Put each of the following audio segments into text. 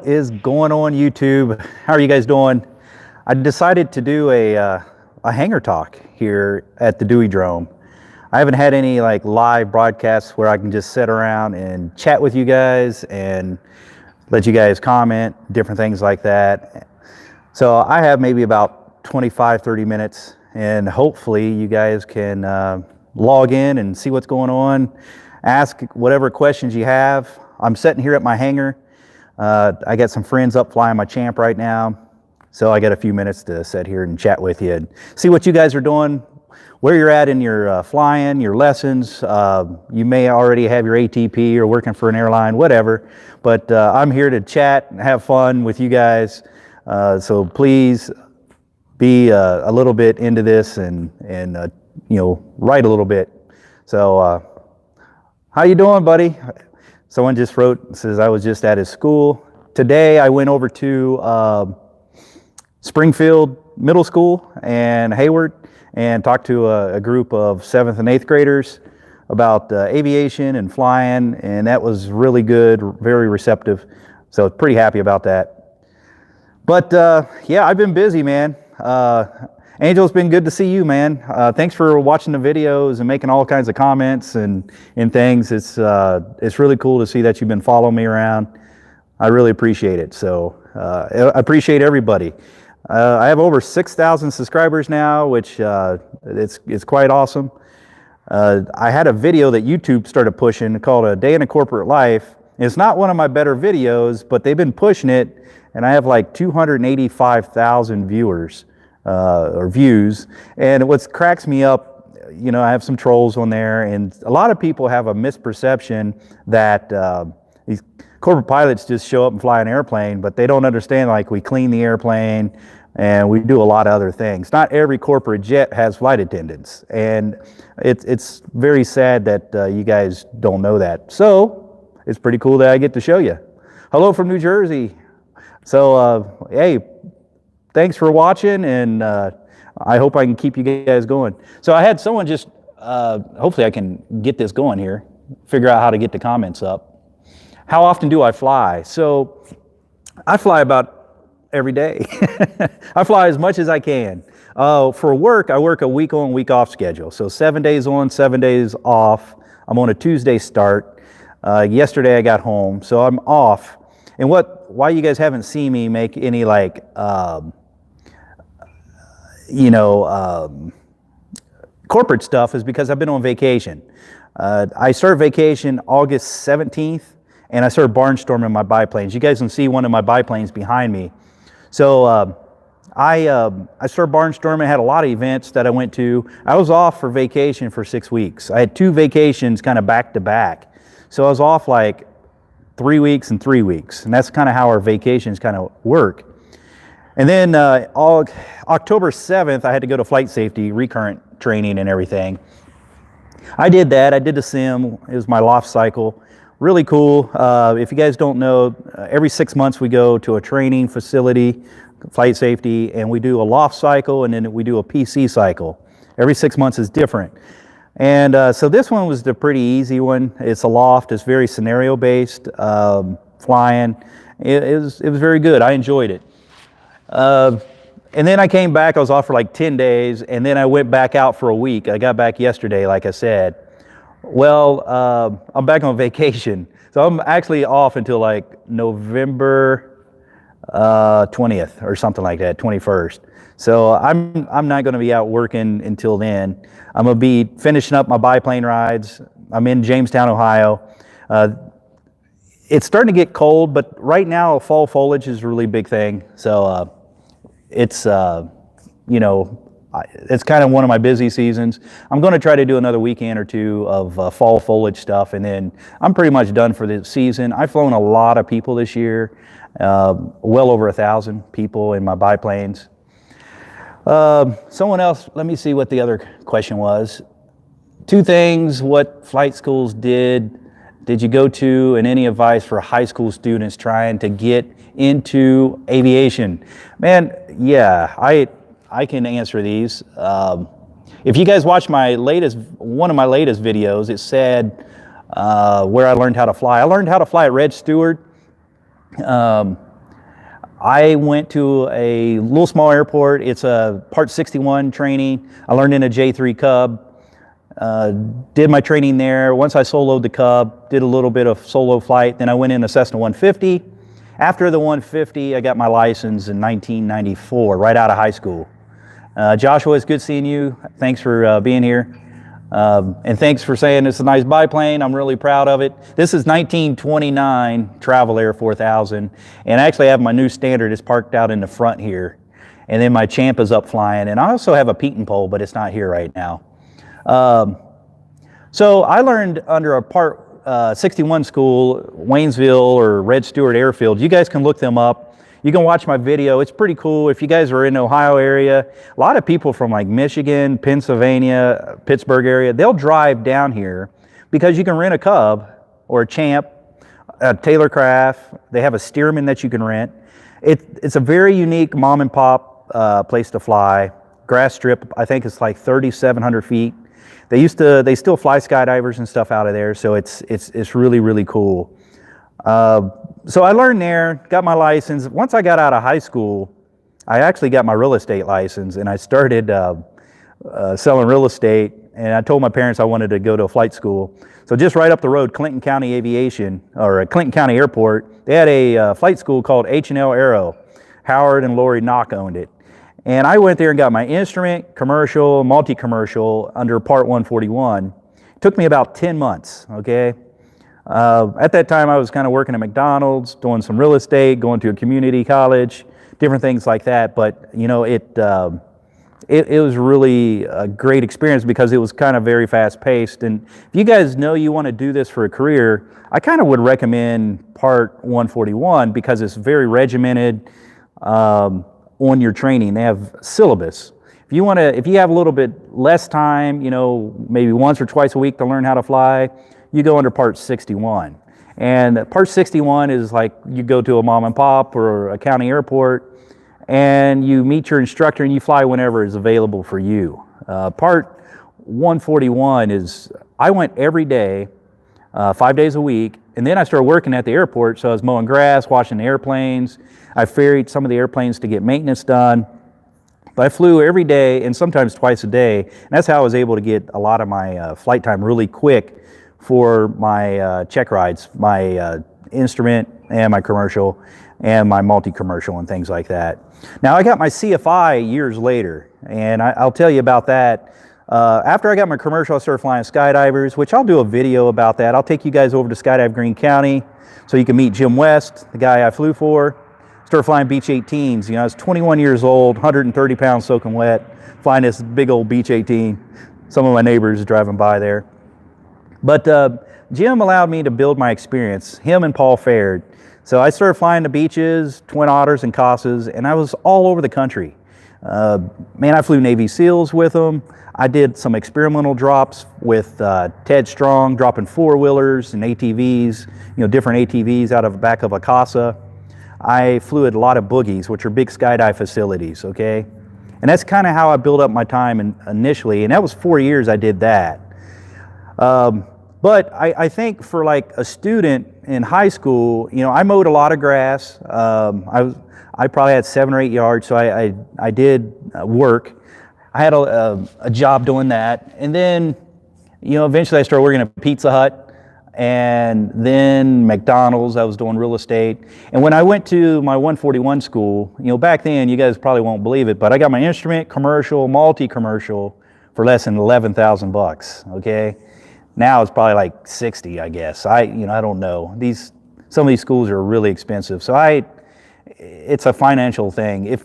Is going on YouTube? How are you guys doing? I decided to do a hangar talk here at the Dewey Drome. I haven't had any like live broadcasts where I can just sit around and chat with you guys and let you guys comment, different things like that. So I have maybe about 25-30 minutes, and hopefully you guys can log in and see what's going on, ask whatever questions you have. I'm sitting here at my hangar. I got some friends up flying my Champ right now, so I got a few minutes to sit here and chat with you and see what you guys are doing, where you're at in your flying, your lessons. You may already have your ATP or working for an airline, whatever, but I'm here to chat and have fun with you guys, so please be a little bit into this and write a little bit. So how you doing, buddy? Someone just wrote, says I was just at his school. Today I went over to Springfield Middle School and Hayward and talked to a group of 7th and 8th graders about aviation and flying, and that was really good, very receptive. So pretty happy about that. But yeah, I've been busy, man. Angel, it's been good to see you, man. Thanks for watching the videos and making all kinds of comments and things. It's really cool to see that you've been following me around. I really appreciate it. So I appreciate everybody. I have over 6,000 subscribers now, which it's quite awesome. I had a video that YouTube started pushing called A Day in a Corporate Life. It's not one of my better videos, but they've been pushing it, and I have like 285,000 viewers. Or views. And what cracks me up, I have some trolls on there, and a lot of people have a misperception that these corporate pilots just show up and fly an airplane, but they don't understand, like, we clean the airplane and we do a lot of other things. Not every corporate jet has flight attendants, and it's very sad that you guys don't know that. So it's pretty cool that I get to show you. Hello from New Jersey. So hey, thanks for watching, and I hope I can keep you guys going. So I had someone just, hopefully I can get this going here, figure out how to get the comments up. How often do I fly? So I fly about every day. I fly as much as I can. For work, I work a week on, week off schedule. So 7 days on, 7 days off. I'm on a Tuesday start. Yesterday I got home, so I'm off. And why you guys haven't seen me make any like, corporate stuff is because I've been on vacation. I started vacation August 17th, and I started barnstorming my biplanes. You guys can see one of my biplanes behind me. So I started barnstorming, had a lot of events that I went to. I was off for vacation for 6 weeks. I had 2 vacations kind of back to back. So I was off like 3 weeks and 3 weeks, and that's kind of how our vacations kind of work. And then October 7th, I had to go to flight safety, recurrent training and everything. I did that. I did the sim. It was my loft cycle. Really cool. If you guys don't know, every 6 months we go to a training facility, flight safety, and we do a loft cycle, and then we do a PC cycle. Every 6 months is different. And so this one was the pretty easy one. It's a loft. It's very scenario-based, flying. It was very good. I enjoyed it. And then I came back. I was off for like 10 days, and then I went back out for a week. I got back yesterday, like I said. Well, I'm back on vacation. So I'm actually off until like November 20th or something like that, 21st. So I'm not going to be out working until then. I'm going to be finishing up my biplane rides. I'm in Jamestown, Ohio. It's starting to get cold, but right now fall foliage is a really big thing. So it's it's kind of one of my busy seasons. I'm going to try to do another weekend or two of fall foliage stuff, and then I'm pretty much done for the season. I've flown a lot of people this year, well over 1,000 people in my biplanes. Someone else, let me see what the other question was. 2 things, what flight schools did you go to, and any advice for high school students trying to get into aviation? Man, yeah, I can answer these. If you guys watch one of my latest videos, it said where I learned how to fly. I learned how to fly at Red Stewart. I went to a little small airport. It's a Part 61 training. I learned in a J3 Cub. Did my training there. Once I soloed the Cub, did a little bit of solo flight. Then I went in a Cessna 150. After the 150, I got my license in 1994, right out of high school. Joshua, it's good seeing you. Thanks for being here. And thanks for saying it's a nice biplane. I'm really proud of it. This is 1929 Travel Air 4000. And I actually have my new Standard. It's parked out in the front here. And then my Champ is up flying. And I also have a Peyton pole, but it's not here right now. So I learned under a Part 61 school, Waynesville or Red Stewart Airfield. You guys can look them up. You can watch my video. It's pretty cool. If you guys are in the Ohio area, a lot of people from like Michigan, Pennsylvania, Pittsburgh area, they'll drive down here because you can rent a Cub or a Champ, a Taylor Craft. They have a Stearman that you can rent. It's a very unique mom and pop place to fly. Grass strip, I think it's like 3,700 feet. They still fly skydivers and stuff out of there, so it's really, really cool. So I learned there, got my license. Once I got out of high school, I actually got my real estate license, and I started selling real estate, and I told my parents I wanted to go to a flight school. So just right up the road, Clinton County Aviation, or Clinton County Airport, they had a flight school called H&L Aero. Howard and Lori Knock owned it. And I went there and got my instrument, commercial, multi-commercial under Part 141. It took me about 10 months, okay? At that time, I was kind of working at McDonald's, doing some real estate, going to a community college, different things like that. But, you know, it was really a great experience because it was kind of very fast-paced. And if you guys know you want to do this for a career, I kind of would recommend Part 141 because it's very regimented on your training. They have syllabus. If you have a little bit less time, you know, maybe once or twice a week to learn how to fly, you go under Part 61. And Part 61 is like you go to a mom and pop or a county airport and you meet your instructor and you fly whenever is available for you. Part 141 is, I went every day, 5 days a week, and then I started working at the airport, so I was mowing grass, washing the airplanes. I ferried some of the airplanes to get maintenance done. But I flew every day and sometimes twice a day, and that's how I was able to get a lot of my flight time really quick for my check rides, my instrument and my commercial and my multi-commercial and things like that. Now I got my CFI years later, and I'll tell you about that. After I got my commercial, I started flying skydivers, which I'll do a video about that. I'll take you guys over to Skydive Greene County so you can meet Jim West, the guy I flew for. Started flying Beech 18s. You know, I was 21 years old, 130 pounds soaking wet, flying this big old Beech 18. Some of my neighbors driving by there. But Jim allowed me to build my experience, him and Paul Faird. So I started flying the Beeches, Twin Otters, and Casas, and I was all over the country. Man, I flew Navy SEALs with them. I did some experimental drops with Ted Strong, dropping four-wheelers and ATVs, you know, different ATVs out of the back of a Casa. I flew at a lot of boogies, which are big skydive facilities, okay? And that's kind of how I built up my time initially, and that was 4 years I did that. But I think for like a student in high school, you know, I mowed a lot of grass. I probably had 7 or 8 yards, so I did work. I had a job doing that, and then, you know, eventually I started working at Pizza Hut, and then McDonald's. I was doing real estate. And when I went to my 141 school, you know, back then, you guys probably won't believe it, but I got my instrument, commercial, multi-commercial for less than 11,000 bucks, okay? Now it's probably like 60, I guess. I don't know. Some of these schools are really expensive. So it's a financial thing.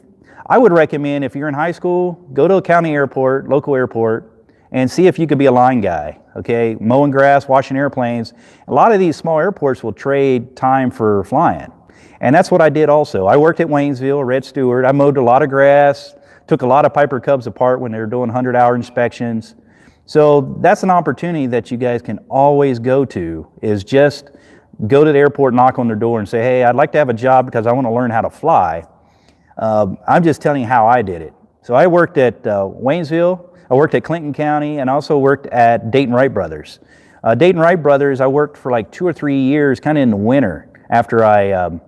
I would recommend if you're in high school, go to a county airport, local airport, and see if you could be a line guy, okay? Mowing grass, washing airplanes. A lot of these small airports will trade time for flying. And that's what I did also. I worked at Waynesville, Red Stewart. I mowed a lot of grass, took a lot of Piper Cubs apart when they were doing 100-hour inspections. So that's an opportunity that you guys can always go to, is just go to the airport, knock on their door and say, hey, I'd like to have a job because I want to learn how to fly. I'm just telling you how I did it. So I worked at Waynesville, I worked at Clinton County, and I also worked at Dayton Wright Brothers. Dayton Wright Brothers, I worked for like 2 or 3 years, kind of in the winter, after I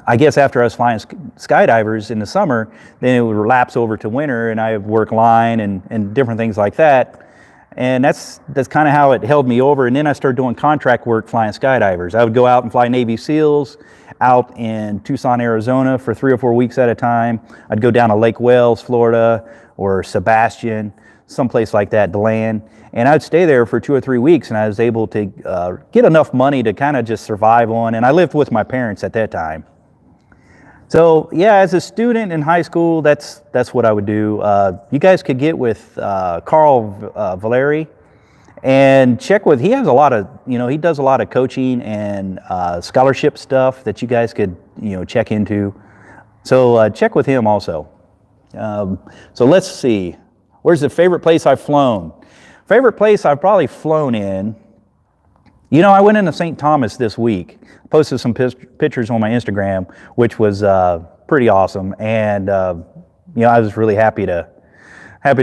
I guess after I was flying skydivers in the summer, then it would lapse over to winter, and I would work line and different things like that. And that's kind of how it held me over. And then I started doing contract work flying skydivers. I would go out and fly Navy SEALs out in Tucson, Arizona for 3 or 4 weeks at a time. I'd go down to Lake Wales, Florida, or Sebastian, someplace like that to land. And I'd stay there for 2 or 3 weeks, and I was able to get enough money to kind of just survive on. And I lived with my parents at that time. So yeah, as a student in high school, that's what I would do. You guys could get with Carl Valeri and check with, he has a lot of, he does a lot of coaching and scholarship stuff that you guys could, check into. So check with him also. So let's see, where's the favorite place I've flown? Favorite place I've probably flown in, I went into St. Thomas this week. Posted some pictures on my Instagram, which was pretty awesome, and I was really happy to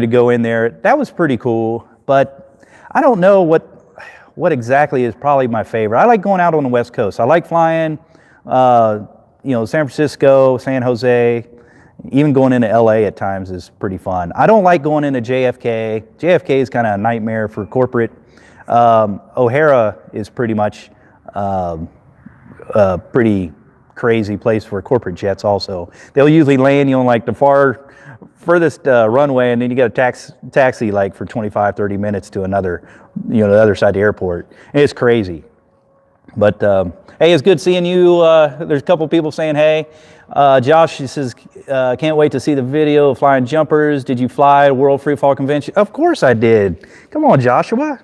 go in there. That was pretty cool, but I don't know what exactly is probably my favorite. I like going out on the West Coast. I like flying, San Francisco, San Jose, even going into LA at times is pretty fun. I don't like going into JFK. JFK is kind of a nightmare for corporate. O'Hara is pretty much a pretty crazy place for corporate jets also. They'll usually land you on like the furthest runway, and then you get a taxi like for 25, 30 minutes to another, the other side of the airport. And it's crazy. But hey, it's good seeing you. There's a couple people saying hey. Josh, he says, can't wait to see the video of flying jumpers. Did you fly at World Free Fall Convention? Of course I did. Come on, Joshua.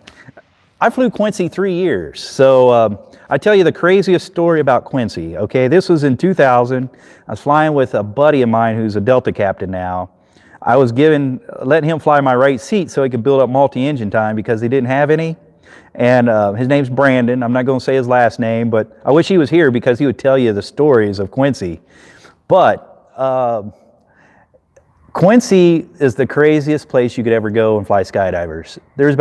I flew Quincy 3 years. So I tell you the craziest story about Quincy. Okay, this was in 2000. I was flying with a buddy of mine who's a Delta captain now. I was letting him fly my right seat so he could build up multi-engine time because he didn't have any. And his name's Brandon. I'm not going to say his last name, but I wish he was here because he would tell you the stories of Quincy. But Quincy is the craziest place you could ever go and fly skydivers. There's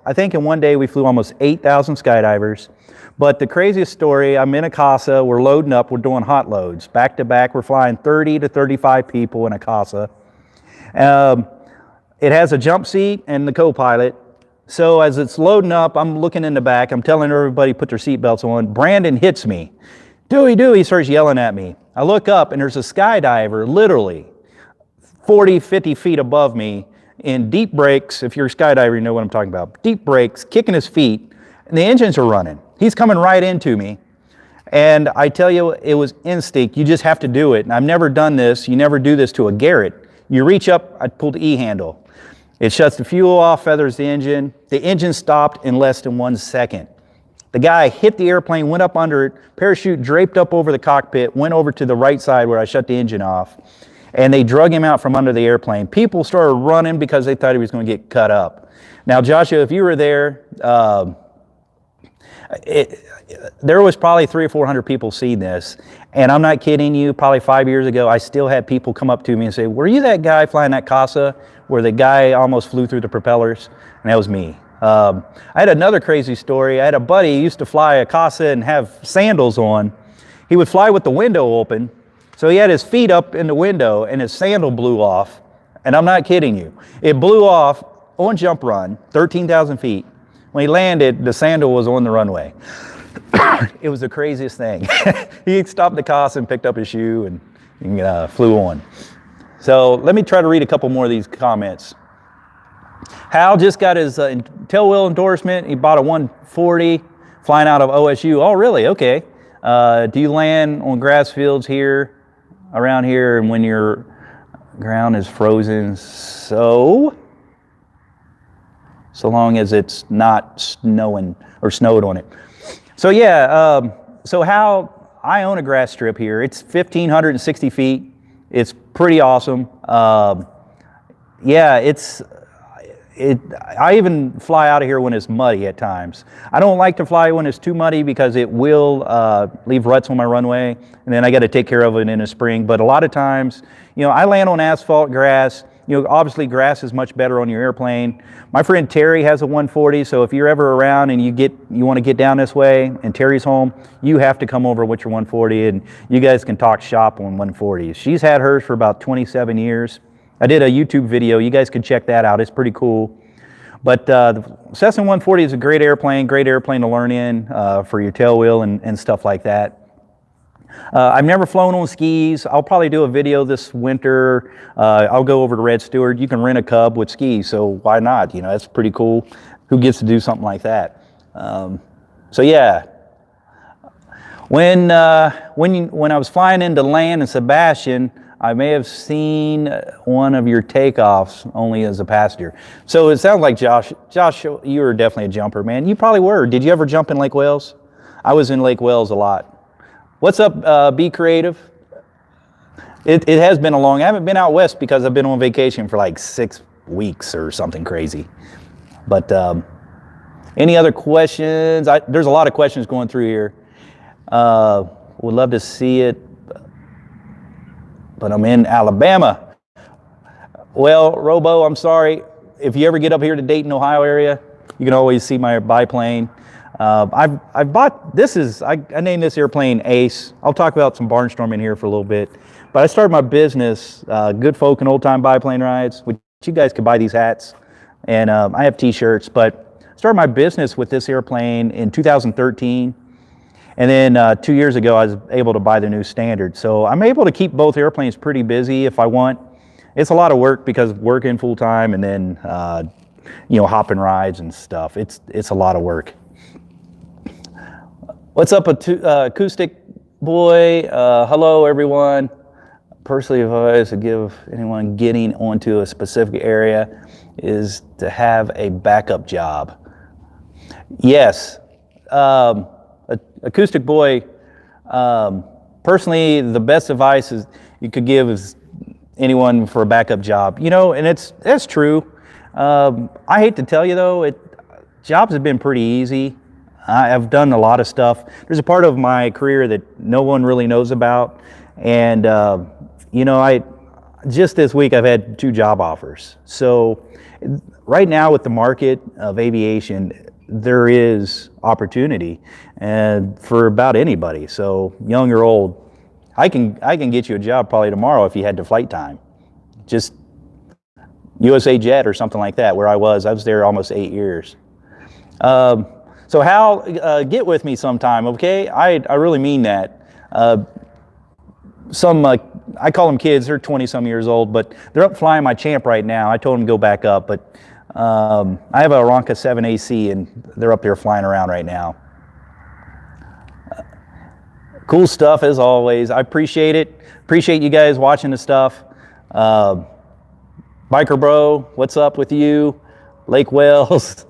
I think in one day we flew almost 8,000 skydivers. But the craziest story, I'm in a Casa, we're loading up, we're doing hot loads. Back to back, we're flying 30 to 35 people in a Casa. It has a jump seat and the co-pilot. So as it's loading up, I'm looking in the back, I'm telling everybody put their seatbelts on. Brandon hits me. Dewey, Dewey, he starts yelling at me. I look up and there's a skydiver literally 40, 50 feet above me in deep brakes. If you're a skydiver, you know what I'm talking about. Deep brakes, kicking his feet, and the engines are running. He's coming right into me. And I tell you, it was instinct. You just have to do it. And I've never done this. You never do this to a Garrett. You reach up, I pull the E-handle. It shuts the fuel off, feathers the engine. The engine stopped in less than 1 second. The guy hit the airplane, went up under it, parachute draped up over the cockpit, went over to the right side where I shut the engine off. And they drug him out from under the airplane. People started running because they thought he was going to get cut up. Now, Joshua, if you were there, there was probably 300 or 400 people seeing this. And I'm not kidding you, probably 5 years ago, I still had people come up to me and say, were you that guy flying that Casa where the guy almost flew through the propellers? And that was me. I had another crazy story. I had a buddy who used to fly a Casa and have sandals on. He would fly with the window open. So he had his feet up in the window and his sandal blew off. And I'm not kidding you. It blew off on jump run, 13,000 feet. When he landed, the sandal was on the runway. It was the craziest thing. He stopped the Casa and picked up his shoe and flew on. So let me try to read a couple more of these comments. Hal just got his tailwheel endorsement. He bought a 140 flying out of OSU. Oh, really? Okay. Do you land on grass fields here, around here, and when your ground is frozen? So long as it's not snowing or snowed on it. So yeah, so how I own a grass strip here. It's 1,560 feet. It's pretty awesome. Yeah, I even fly out of here when it's muddy at times. I don't like to fly when it's too muddy because it will leave ruts on my runway, and then I got to take care of it in the spring. But a lot of times, I land on asphalt grass. obviously grass is much better on your airplane. My friend Terry has a 140, so if you're ever around and you want to get down this way and Terry's home, you have to come over with your 140 and you guys can talk shop on 140s. She's had hers for about 27 years. I did a YouTube video. You guys can check that out. It's pretty cool. But the Cessna 140 is a great airplane to learn in for your tail wheel and stuff like that. I've never flown on skis. I'll probably do a video this winter. I'll go over to Red Stewart. You can rent a Cub with skis, so why not? That's pretty cool. Who gets to do something like that? So yeah, when I was flying into land in Sebastian, I may have seen one of your takeoffs only as a passenger. So it sounds like Josh, you were definitely a jumper, man. You probably were. Did you ever jump in Lake Wales? I was in Lake Wales a lot. What's up, Be Creative? It has been I haven't been out west because I've been on vacation for like 6 weeks or something crazy. But any other questions? There's a lot of questions going through here. Would love to see it, but I'm in Alabama. Well, Robo, I'm sorry. If you ever get up here to Dayton, Ohio area, you can always see my biplane. I've bought, I named this airplane Ace. I'll talk about some barnstorming here for a little bit. But I started my business, Good Folk and Old Time Biplane Rides, which you guys can buy these hats. And I have t-shirts, but I started my business with this airplane in 2013. And then 2 years ago, I was able to buy the new Standard. So I'm able to keep both airplanes pretty busy if I want. It's a lot of work because working full time and then, hopping rides and stuff. It's a lot of work. What's up, acoustic boy? Hello, everyone. Personally advise to give anyone getting onto a specific area is to have a backup job. Yes, acoustic boy. Personally, the best advice you could give is anyone for a backup job. And that's true. I hate to tell you though, jobs have been pretty easy. I've done a lot of stuff. There's a part of my career that no one really knows about. And, just this week I've had 2 job offers. So right now with the market of aviation, there is opportunity and for about anybody. So young or old, I can get you a job probably tomorrow if you had the flight time. Just USA Jet or something like that where I was there almost 8 years. So Hal, get with me sometime, okay? I really mean that. I call them kids, they're 20-some years old, but they're up flying my Champ right now. I told them to go back up, but I have a Ronca 7 AC, and they're up there flying around right now. Cool stuff, as always. I appreciate it. Appreciate you guys watching the stuff. Biker Bro, what's up with you? Lake Wales.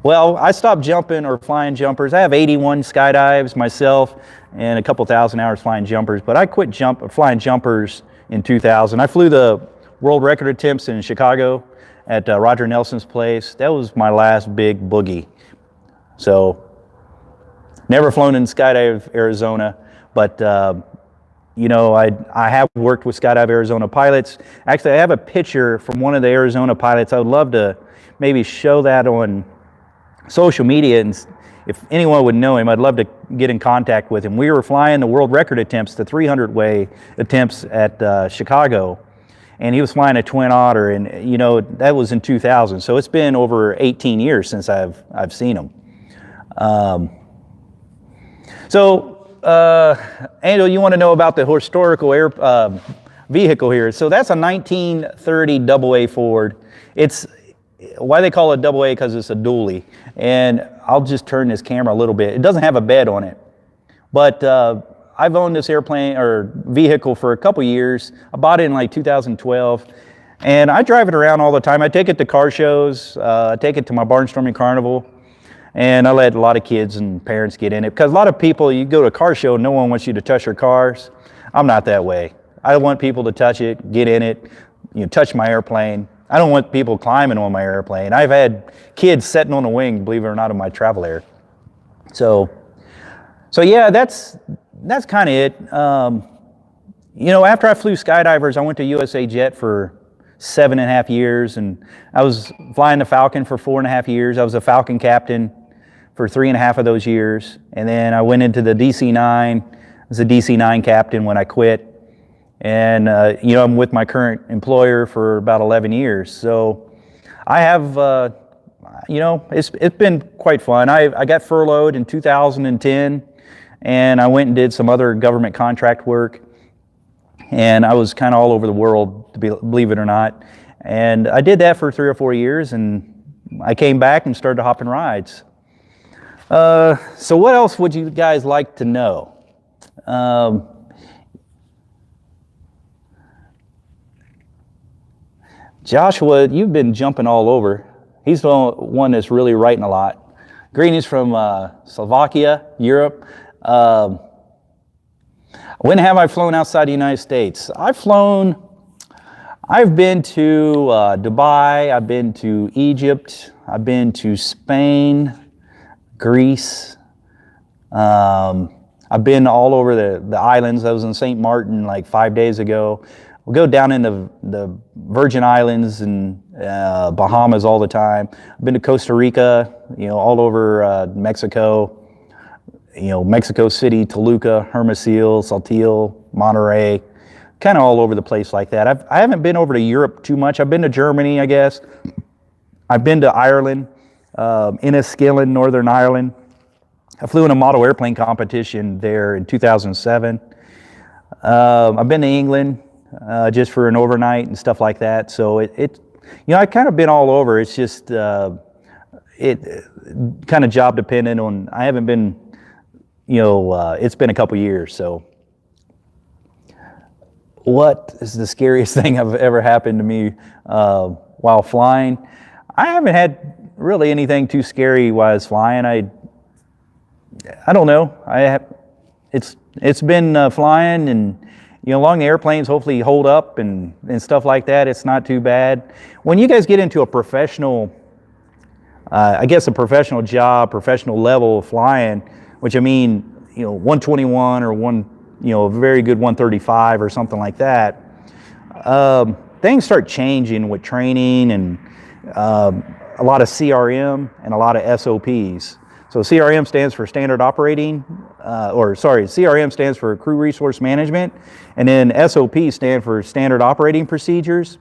Well, I stopped jumping or flying jumpers. I have 81 skydives myself and a couple thousand hours flying jumpers, but I quit flying jumpers in 2000. I flew the world record attempts in Chicago at Roger Nelson's place. That was my last big boogie. So, never flown in Skydive Arizona, but I have worked with Skydive Arizona pilots. Actually, I have a picture from one of the Arizona pilots. I would love to maybe show that on social media, and if anyone would know him, I'd love to get in contact with him. We were flying the world record attempts, the 300-way attempts at Chicago, and he was flying a Twin Otter, and that was in 2000. So it's been over 18 years since I've seen him. Angel, you want to know about the historical vehicle here? So that's a 1930 AA Ford. It's why they call it AA because it's a dually. And I'll just turn this camera a little bit. It doesn't have a bed on it, but I've owned this airplane or vehicle for a couple years. I bought it in like 2012, and I drive it around all the time. I take it to car shows. I take it to my barnstorming carnival, and I let a lot of kids and parents get in it because a lot of people, you go to a car show, no one wants you to touch their cars. I'm not that way. I want people to touch it, get in it, touch my airplane. I don't want people climbing on my airplane. I've had kids sitting on the wing, believe it or not, of my Travel Air. So yeah, that's kind of it. After I flew skydivers, I went to USA Jet for 7.5 years, and I was flying the Falcon for 4.5 years. I was a Falcon captain for 3.5 of those years, and then I went into the DC-9. I was a DC-9 captain when I quit, and I'm with my current employer for about 11 years. So I have, it's been quite fun. I got furloughed in 2010, and I went and did some other government contract work. And I was kind of all over the world, believe it or not. And I did that for 3 or 4 years, and I came back and started hopping rides. So what else would you guys like to know? Joshua, you've been jumping all over. He's the one that's really writing a lot. Greetings from Slovakia, Europe. When have I flown outside the United States? I've been to Dubai, I've been to Egypt, I've been to Spain, Greece. I've been all over the islands. I was in St. Martin like 5 days ago. We'll go down into the Virgin Islands and Bahamas all the time. I've been to Costa Rica, all over Mexico. Mexico City, Toluca, Hermosillo, Saltillo, Monterrey, kind of all over the place like that. I haven't been over to Europe too much. I've been to Germany, I guess. I've been to Ireland, Enniskillen, Northern Ireland. I flew in a model airplane competition there in 2007. I've been to England just for an overnight and stuff like that. So I've kind of been all over. It's just it kind of job dependent on. I haven't been. It's been a couple years, so. What is the scariest thing I've ever happened to me while flying? I haven't had really anything too scary while I was flying. I don't know. It's been flying, and along the airplanes, hopefully hold up and stuff like that. It's not too bad. When you guys get into a professional, a professional job, professional level of flying, which 121 or a very good 135 or something like that, things start changing with training and a lot of CRM and a lot of SOPs. So CRM stands for CRM stands for Crew Resource Management, and then SOP stand for Standard Operating Procedures.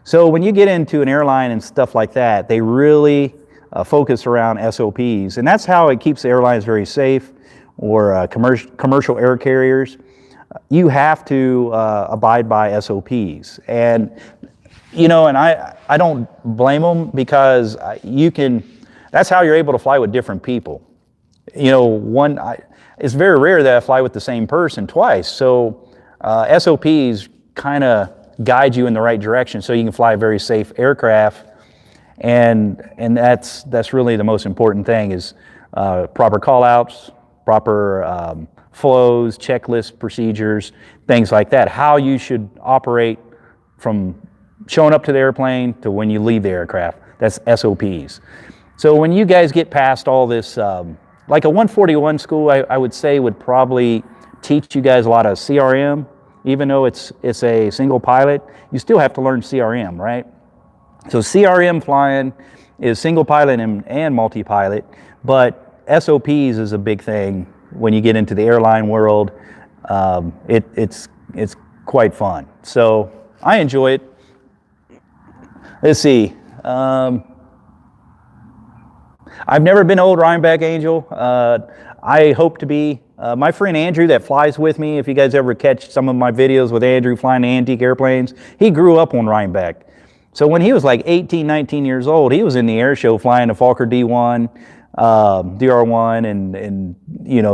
So when you get into an airline and stuff like that, they really focus around SOPs, and that's how it keeps the airlines very safe, or commercial air carriers. You have to abide by SOPs, and I don't blame them, because that's how you're able to fly with different people. It's very rare that I fly with the same person twice, so SOPs kind of guide you in the right direction so you can fly a very safe aircraft. And that's really the most important thing, is proper call-outs, proper flows, checklist procedures, things like that. How you should operate from showing up to the airplane to when you leave the aircraft. That's SOPs. So when you guys get past all this, like a 141 school, I would say would probably teach you guys a lot of CRM. Even though it's a single pilot, you still have to learn CRM, right? So CRM flying is single pilot and multi-pilot, but SOPs is a big thing when you get into the airline world. It's quite fun. So I enjoy it. Let's see. I've never been old Rhinebeck Angel. I hope to be. My friend Andrew that flies with me, if you guys ever catch some of my videos with Andrew flying the antique airplanes, he grew up on Rhinebeck. So when he was like 18, 19 years old, he was in the air show flying the Fokker D1, DR1, and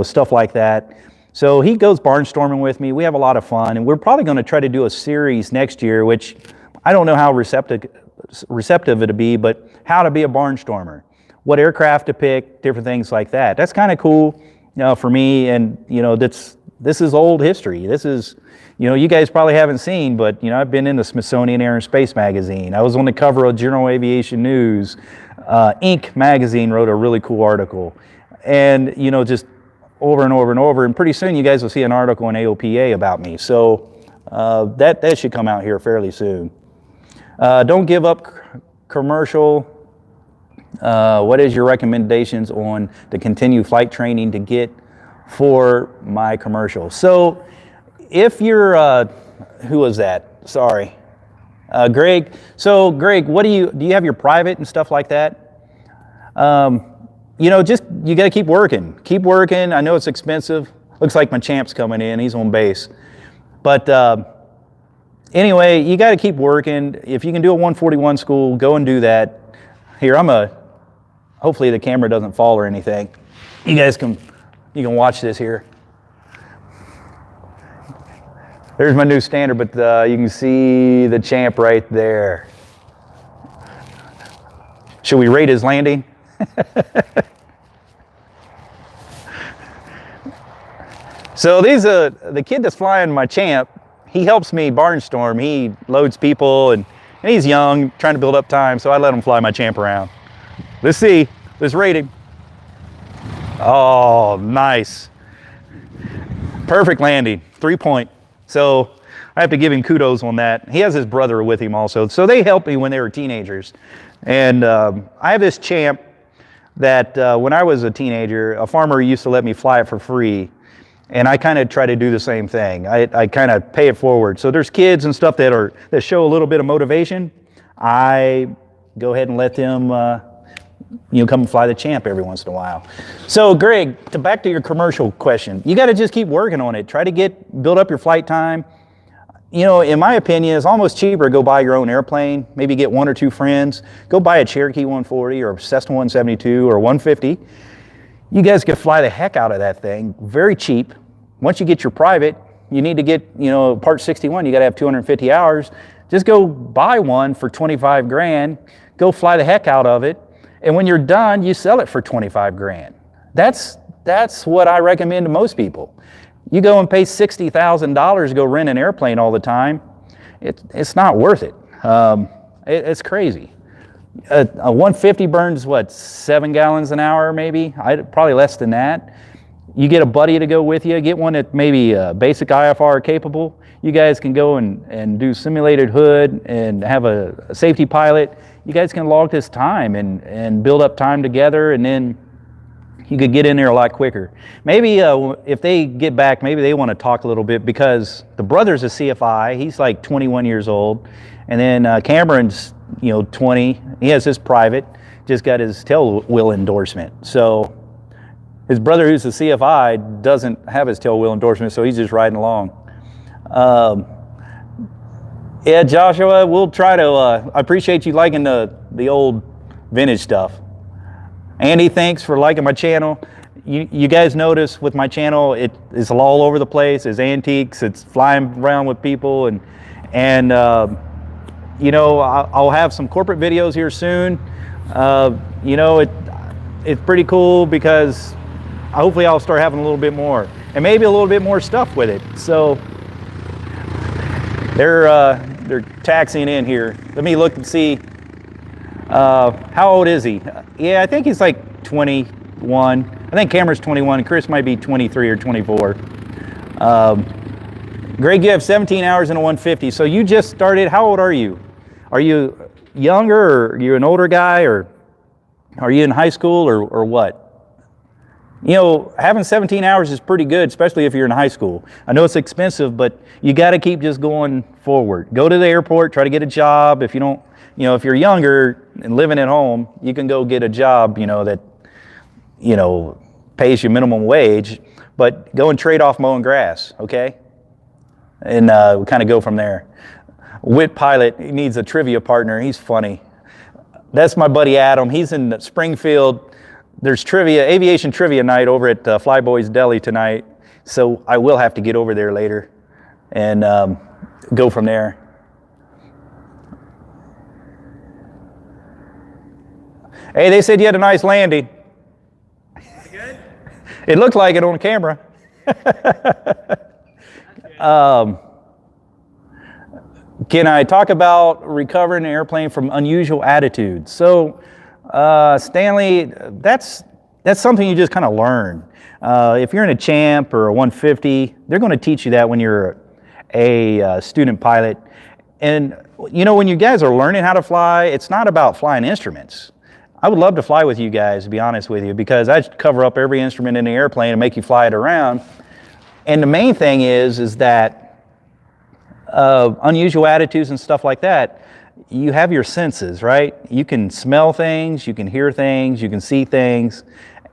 stuff like that. So he goes barnstorming with me. We have a lot of fun, and we're probably going to try to do a series next year, which I don't know how receptive it'll be, but how to be a barnstormer, what aircraft to pick, different things like that. That's kind of cool, for me, and this is old history. This is. You guys probably haven't seen, but I've been in the Smithsonian Air and Space magazine. I was on the cover of General Aviation News. Inc. magazine wrote a really cool article, and just over and over and over. And pretty soon, you guys will see an article in AOPA about me. So That should come out here fairly soon. Don't give up commercial. What is your recommendations on the continued flight training to get for my commercial? So if you're, who was that? Sorry. Greg. So Greg, what do you have your private and stuff like that? You know, just, you got to keep working. Keep working. I know it's expensive. Looks like my champ's coming in. He's on base. But anyway, you got to keep working. If you can do a 141 school, go and do that. Here, hopefully the camera doesn't fall or anything. You guys you can watch this here. There's my new standard, but you can see the champ right there. Should we rate his landing? So the kid that's flying my champ, he helps me barnstorm. He loads people and he's young, trying to build up time, so I let him fly my champ around. Let's see, let's rate him. Oh, nice. Perfect landing, 3-point. So I have to give him kudos on that. He has his brother with him also. So they helped me when they were teenagers. And I have this champ that when I was a teenager, a farmer used to let me fly it for free. And I kind of try to do the same thing. I kind of pay it forward. So there's kids and stuff that show a little bit of motivation. I go ahead and let them come and fly the champ every once in a while. So Greg, back to your commercial question. You got to just keep working on it. Try to build up your flight time. You know, in my opinion, it's almost cheaper to go buy your own airplane. Maybe get 1 or 2 friends. Go buy a Cherokee 140 or a Cessna 172 or 150. You guys can fly the heck out of that thing, very cheap. Once you get your private, you need to get, Part 61, you got to have 250 hours. Just go buy one for 25 grand, go fly the heck out of it, and when you're done, you sell it for 25 grand. That's what I recommend to most people. You go and pay $60,000 to go rent an airplane all the time, it's not worth it. It's crazy. A 150 burns, 7 gallons an hour maybe? Probably less than that. You get a buddy to go with you, get one that maybe basic IFR capable. You guys can go and do simulated hood and have a safety pilot. You guys can log this time and build up time together, and then you could get in there a lot quicker. Maybe if they get back, maybe they want to talk a little bit, because the brother's a CFI. He's like 21 years old. And then Cameron's 20, he has his private, just got his tail wheel endorsement. So his brother, who's the CFI, doesn't have his tail wheel endorsement, so he's just riding along. Yeah, Joshua, we'll try to, I appreciate you liking the old vintage stuff. Andy, thanks for liking my channel. You guys notice with my channel, it's all over the place. It's antiques, it's flying around with people, and I'll have some corporate videos here soon. It's pretty cool because hopefully I'll start having a little bit more, and maybe a little bit more stuff with it. So they're taxiing in here. Let me look and see. How old is he? Yeah, I think he's like 21. I think Cameron's 21. Chris might be 23 or 24. Greg, you have 17 hours in a 150. So you just started. How old are you? Are you younger, or are you an older guy, or are you in high school, or what? Having 17 hours is pretty good, especially if you're in high school. I know it's expensive, but you got to keep just going forward. Go to the airport, try to get a job. If you don't, if you're younger and living at home, you can go get a job, that, pays you minimum wage, but go and trade off mowing grass, okay? And we kind of go from there. Wit Pilot, he needs a trivia partner. He's funny. That's my buddy Adam. He's in Springfield. There's aviation trivia night over at Flyboys Deli tonight. So I will have to get over there later and go from there. Hey, they said you had a nice landing. Good? It looked like it on camera. Can I talk about recovering an airplane from unusual attitudes? So, Stanley, that's something you just kind of learn. If you're in a champ or a 150, they're going to teach you that when you're a student pilot. And you know, when you guys are learning how to fly, it's not about flying instruments. I would love to fly with you guys, to be honest with you, because I cover up every instrument in the airplane and make you fly it around. And the main thing is that unusual attitudes and stuff like that, you have your senses, right? You can smell things, you can hear things, you can see things,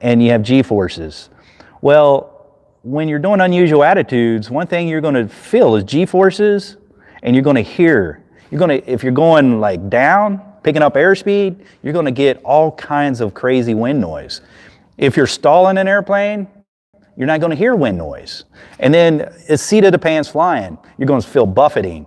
and you have G-forces. Well, when you're doing unusual attitudes, one thing you're going to feel is G-forces, and you're going to hear. If you're going like down, picking up airspeed, you're going to get all kinds of crazy wind noise. If you're stalling an airplane, you're not going to hear wind noise. And then it's seat of the pants flying. You're going to feel buffeting.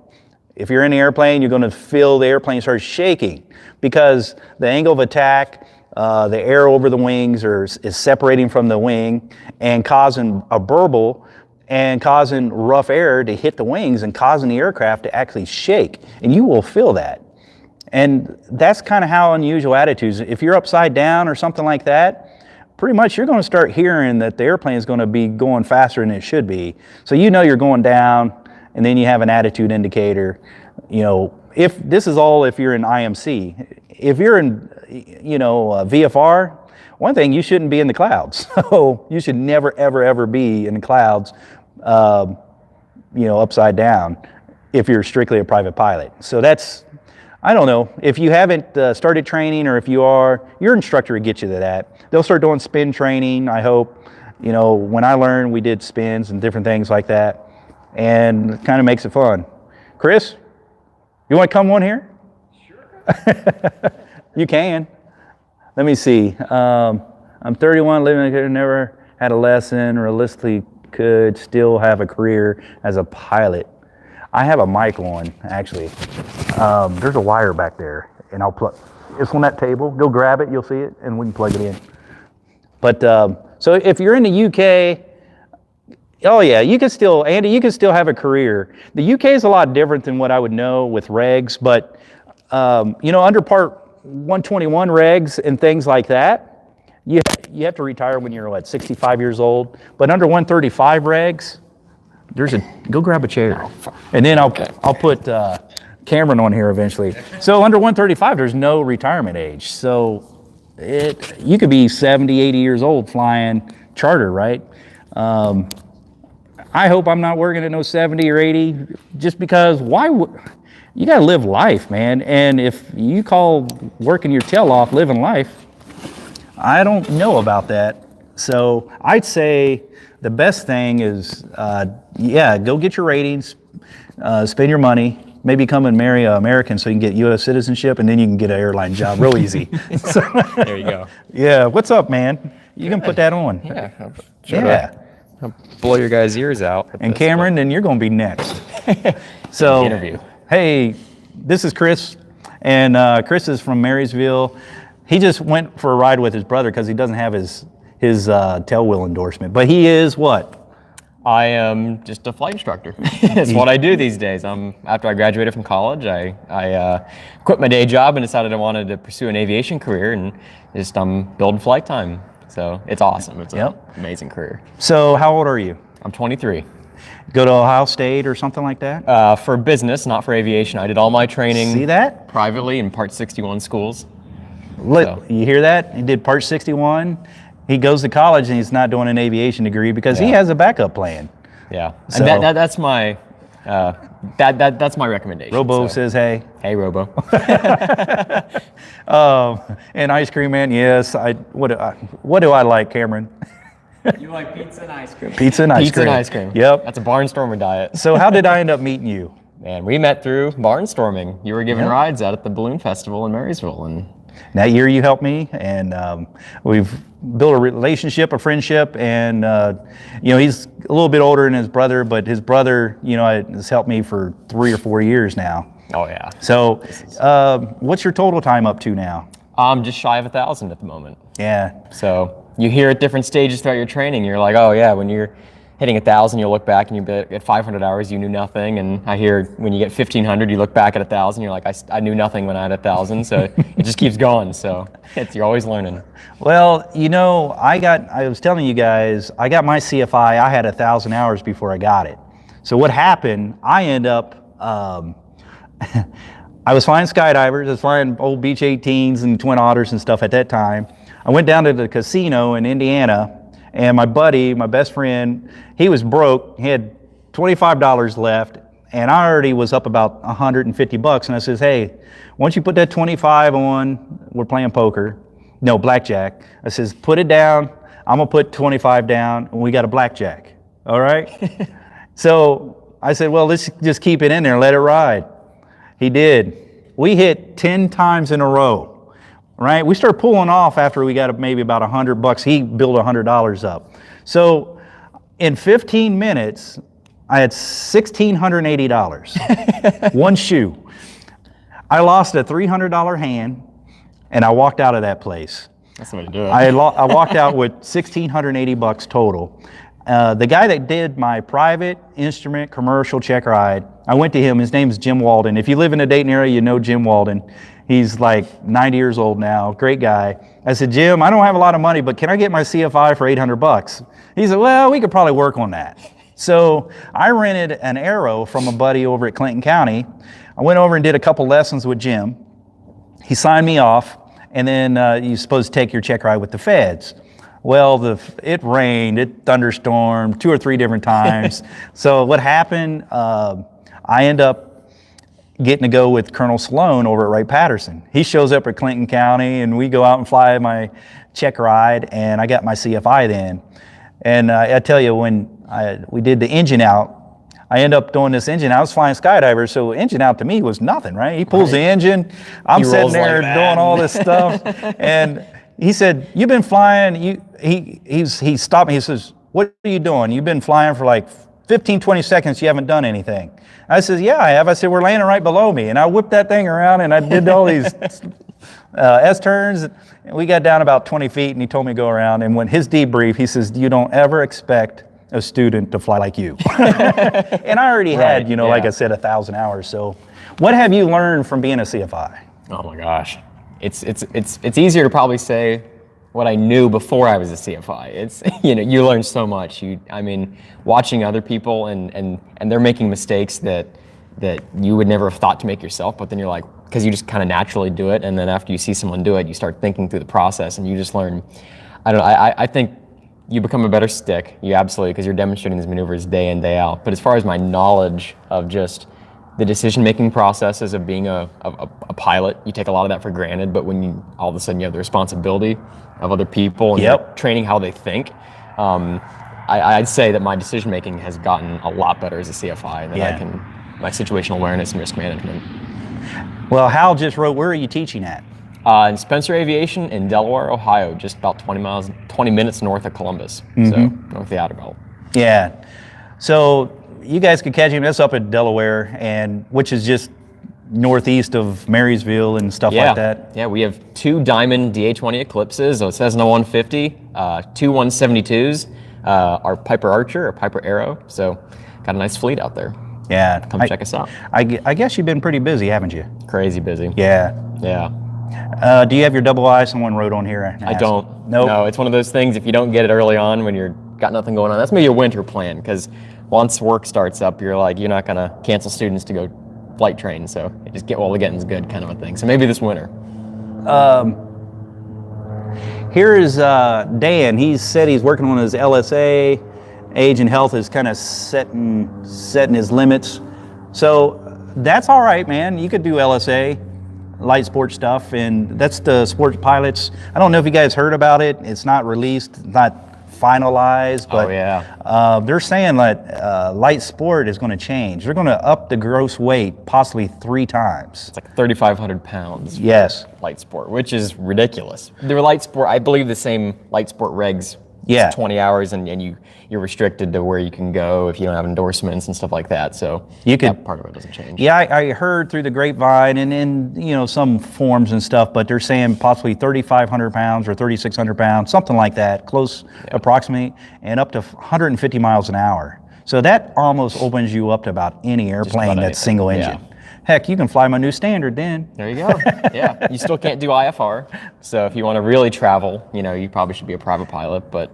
If you're in the airplane, you're going to feel the airplane start shaking because the angle of attack, the air over the wings is separating from the wing and causing a burble and causing rough air to hit the wings and causing the aircraft to actually shake. And you will feel that. And that's kind of how unusual attitudes, if you're upside down or something like that, pretty much you're going to start hearing that the airplane is going to be going faster than it should be. So you know you're going down, and then you have an attitude indicator. You know, if you're in IMC. If you're in, VFR, one thing, you shouldn't be in the clouds. So you should never, ever, ever be in the clouds, upside down if you're strictly a private pilot. So that's, I don't know, if you haven't started training, or if you are, your instructor will get you to that. They'll start doing spin training, I hope. You know, when I learned, we did spins and different things like that. And it kind of makes it fun. Chris, you want to come on here? Sure. You can. Let me see. I'm 31, living here, never had a lesson, realistically could still have a career as a pilot. I have a mic on, actually. There's a wire back there, and I'll plug. It's on that table. Go grab it, you'll see it, and we can plug it in. But so if you're in the UK, oh yeah, Andy, you can still have a career. The UK is a lot different than what I would know with regs, but under Part 121 regs and things like that, you have to retire when you're 65 years old. But under 135 regs, go grab a chair, and then I'll put Cameron on here eventually. So under 135, there's no retirement age. So you could be 70, 80 years old flying charter, right? I hope I'm not working at no 70 or 80, just because you got to live life, man. And if you call working your tail off living life, I don't know about that. So I'd say the best thing is, go get your ratings, spend your money, maybe come and marry an American so you can get U.S. citizenship, and then you can get an airline job real easy. So, there you go. Yeah, what's up, man? You can put that on. Yeah. I'll blow your guys' ears out. And Cameron, then you're going to be next. So, interview. Hey, this is Chris, and Chris is from Marysville. He just went for a ride with his brother because he doesn't have his tailwheel endorsement. But he is what? I am just a flight instructor. It's what I do these days. After I graduated from college, I quit my day job and decided I wanted to pursue an aviation career, and just building flight time. So it's awesome. It's an amazing career. So how old are you? I'm 23. Go to Ohio State or something like that? For business, not for aviation. I did all my training See that? privately in Part 61 schools. You hear that? He did Part 61. He goes to college and he's not doing an aviation degree because he has a backup plan. Yeah, So, and that's my that's my recommendation. Robo says, hey. Hey, Robo. And ice cream man, yes. What do I like, Cameron? You like pizza and ice cream. Pizza and ice Pizza cream. and ice cream. Yep. That's a barnstormer diet. So how did I end up meeting you? Man, we met through barnstorming. You were giving rides out at the balloon festival in Marysville, and That year you helped me, and we've built a relationship, a friendship, and he's a little bit older than his brother, but his brother, has helped me for 3 or 4 years now. oh yeah. So what's your total time up to now? I'm just shy of 1,000 at the moment. Yeah. So you hear at different stages throughout your training, you're like, oh yeah, when you're hitting 1,000, you'll look back and you bet at 500 hours you knew nothing. And I hear when you get 1,500, you look back at 1,000, you're like, I knew nothing when I had 1,000. So it just keeps going. So you're always learning. Well, I was telling you guys, I got my CFI, I had 1,000 hours before I got it. So what happened, I end up, I was flying skydivers, I was flying old Beech 18s and Twin Otters and stuff at that time. I went down to the casino in Indiana, and my buddy, my best friend, he was broke. He had $25 left, and I already was up about 150 bucks. And I says, hey, once you put that 25 on, we're playing poker, no, blackjack. I says, put it down. I'm gonna put 25 down, and we got a blackjack. All right? So I said, well, let's just keep it in there and let it ride. He did. We hit 10 times in a row, right? We started pulling off after we got maybe about 100 bucks. He built $100 up. So in 15 minutes, I had $1,680, one shoe. I lost a $300 hand, and I walked out of that place. That's the way to do it. I walked out with 1,680 bucks total. The guy that did my private instrument commercial check ride, I went to him. His name is Jim Walden. If you live in the Dayton area, you know Jim Walden. He's like 90 years old now, great guy. I said, Jim, I don't have a lot of money, but can I get my CFI for 800 bucks? He said, well, we could probably work on that. So I rented an Arrow from a buddy over at Clinton County. I went over and did a couple lessons with Jim. He signed me off, and then you're supposed to take your check ride with the feds. Well, it rained, it thunderstormed 2 or 3 different times. So what happened, I end up getting to go with Colonel Sloan over at Wright-Patterson. He shows up at Clinton County, and we go out and fly my check ride, and I got my CFI then. And I tell you, when we did the engine out, I end up doing this engine out. I was flying skydivers, so engine out to me was nothing, right? He pulls the engine, I'm sitting there doing all this stuff, and he said, you've been flying, he stopped me, he says, what are you doing? You've been flying for like 15, 20 seconds, you haven't done anything. I said, yeah, I have. I said, we're landing right below me. And I whipped that thing around, and I did all these S-turns. And we got down about 20 feet, and he told me to go around. And when his debrief, he says, you don't ever expect a student to fly like you. And I already had, like I said, 1,000 hours. So what have you learned from being a CFI? Oh my gosh. It's easier to probably say what I knew before I was a CFI. It's, you learn so much. Watching other people and they're making mistakes that you would never have thought to make yourself, but then you're like, because you just kind of naturally do it, and then after you see someone do it, you start thinking through the process, and you just learn. I think you become a better stick. You absolutely, because you're demonstrating these maneuvers day in, day out. But as far as my knowledge of just the decision-making processes of being a pilot, you take a lot of that for granted, but when all of a sudden you have the responsibility of other people and you're training how they think, I'd say that my decision-making has gotten a lot better as a CFI, and my situational awareness and risk management. Well, Hal just wrote, where are you teaching at? In Spencer Aviation in Delaware, Ohio, just about 20 minutes north of Columbus, so north of the Outer Belt. Yeah, so you guys could catch him. That's up in Delaware, and which is just northeast of Marysville and stuff like that. Yeah, we have 2 Diamond DA-20 Eclipses, a Cessna 150, 2 172s, our Piper Archer, a Piper Arrow. So got a nice fleet out there. Yeah, come check us out. I guess you've been pretty busy, haven't you? Crazy busy. Yeah. Do you have your double I? Someone wrote on here. I don't. Nope. No, it's one of those things. If you don't get it early on when you're got nothing going on, that's maybe a winter plan, because once work starts up, you're not gonna cancel students to go flight train. So you just get while the getting's good, kind of a thing. So maybe this winter. Here is Dan. He said he's working on his LSA. Age and health is kind of setting his limits. So that's all right, man. You could do LSA, light sport stuff, and that's the sports pilots. I don't know if you guys heard about it. It's not released, not finalized, but they're saying that light sport is going to change. They're going to up the gross weight possibly 3 times. It's like 3,500 pounds. Yes. Light sport, which is ridiculous. The light sport, I believe the same light sport regs. Yeah. 20 hours, and you're restricted to where you can go if you don't have endorsements and stuff like that. So that part of it doesn't change. Yeah, I heard through the grapevine and in some forums and stuff, but they're saying possibly 3,500 pounds or 3,600 pounds, something like that, close approximately, and up to 150 miles an hour. So that almost opens you up to about any airplane that's single engine. Yeah. Heck, you can fly my new standard then. There you go. Yeah, you still can't do IFR. So if you want to really travel, you probably should be a private pilot. But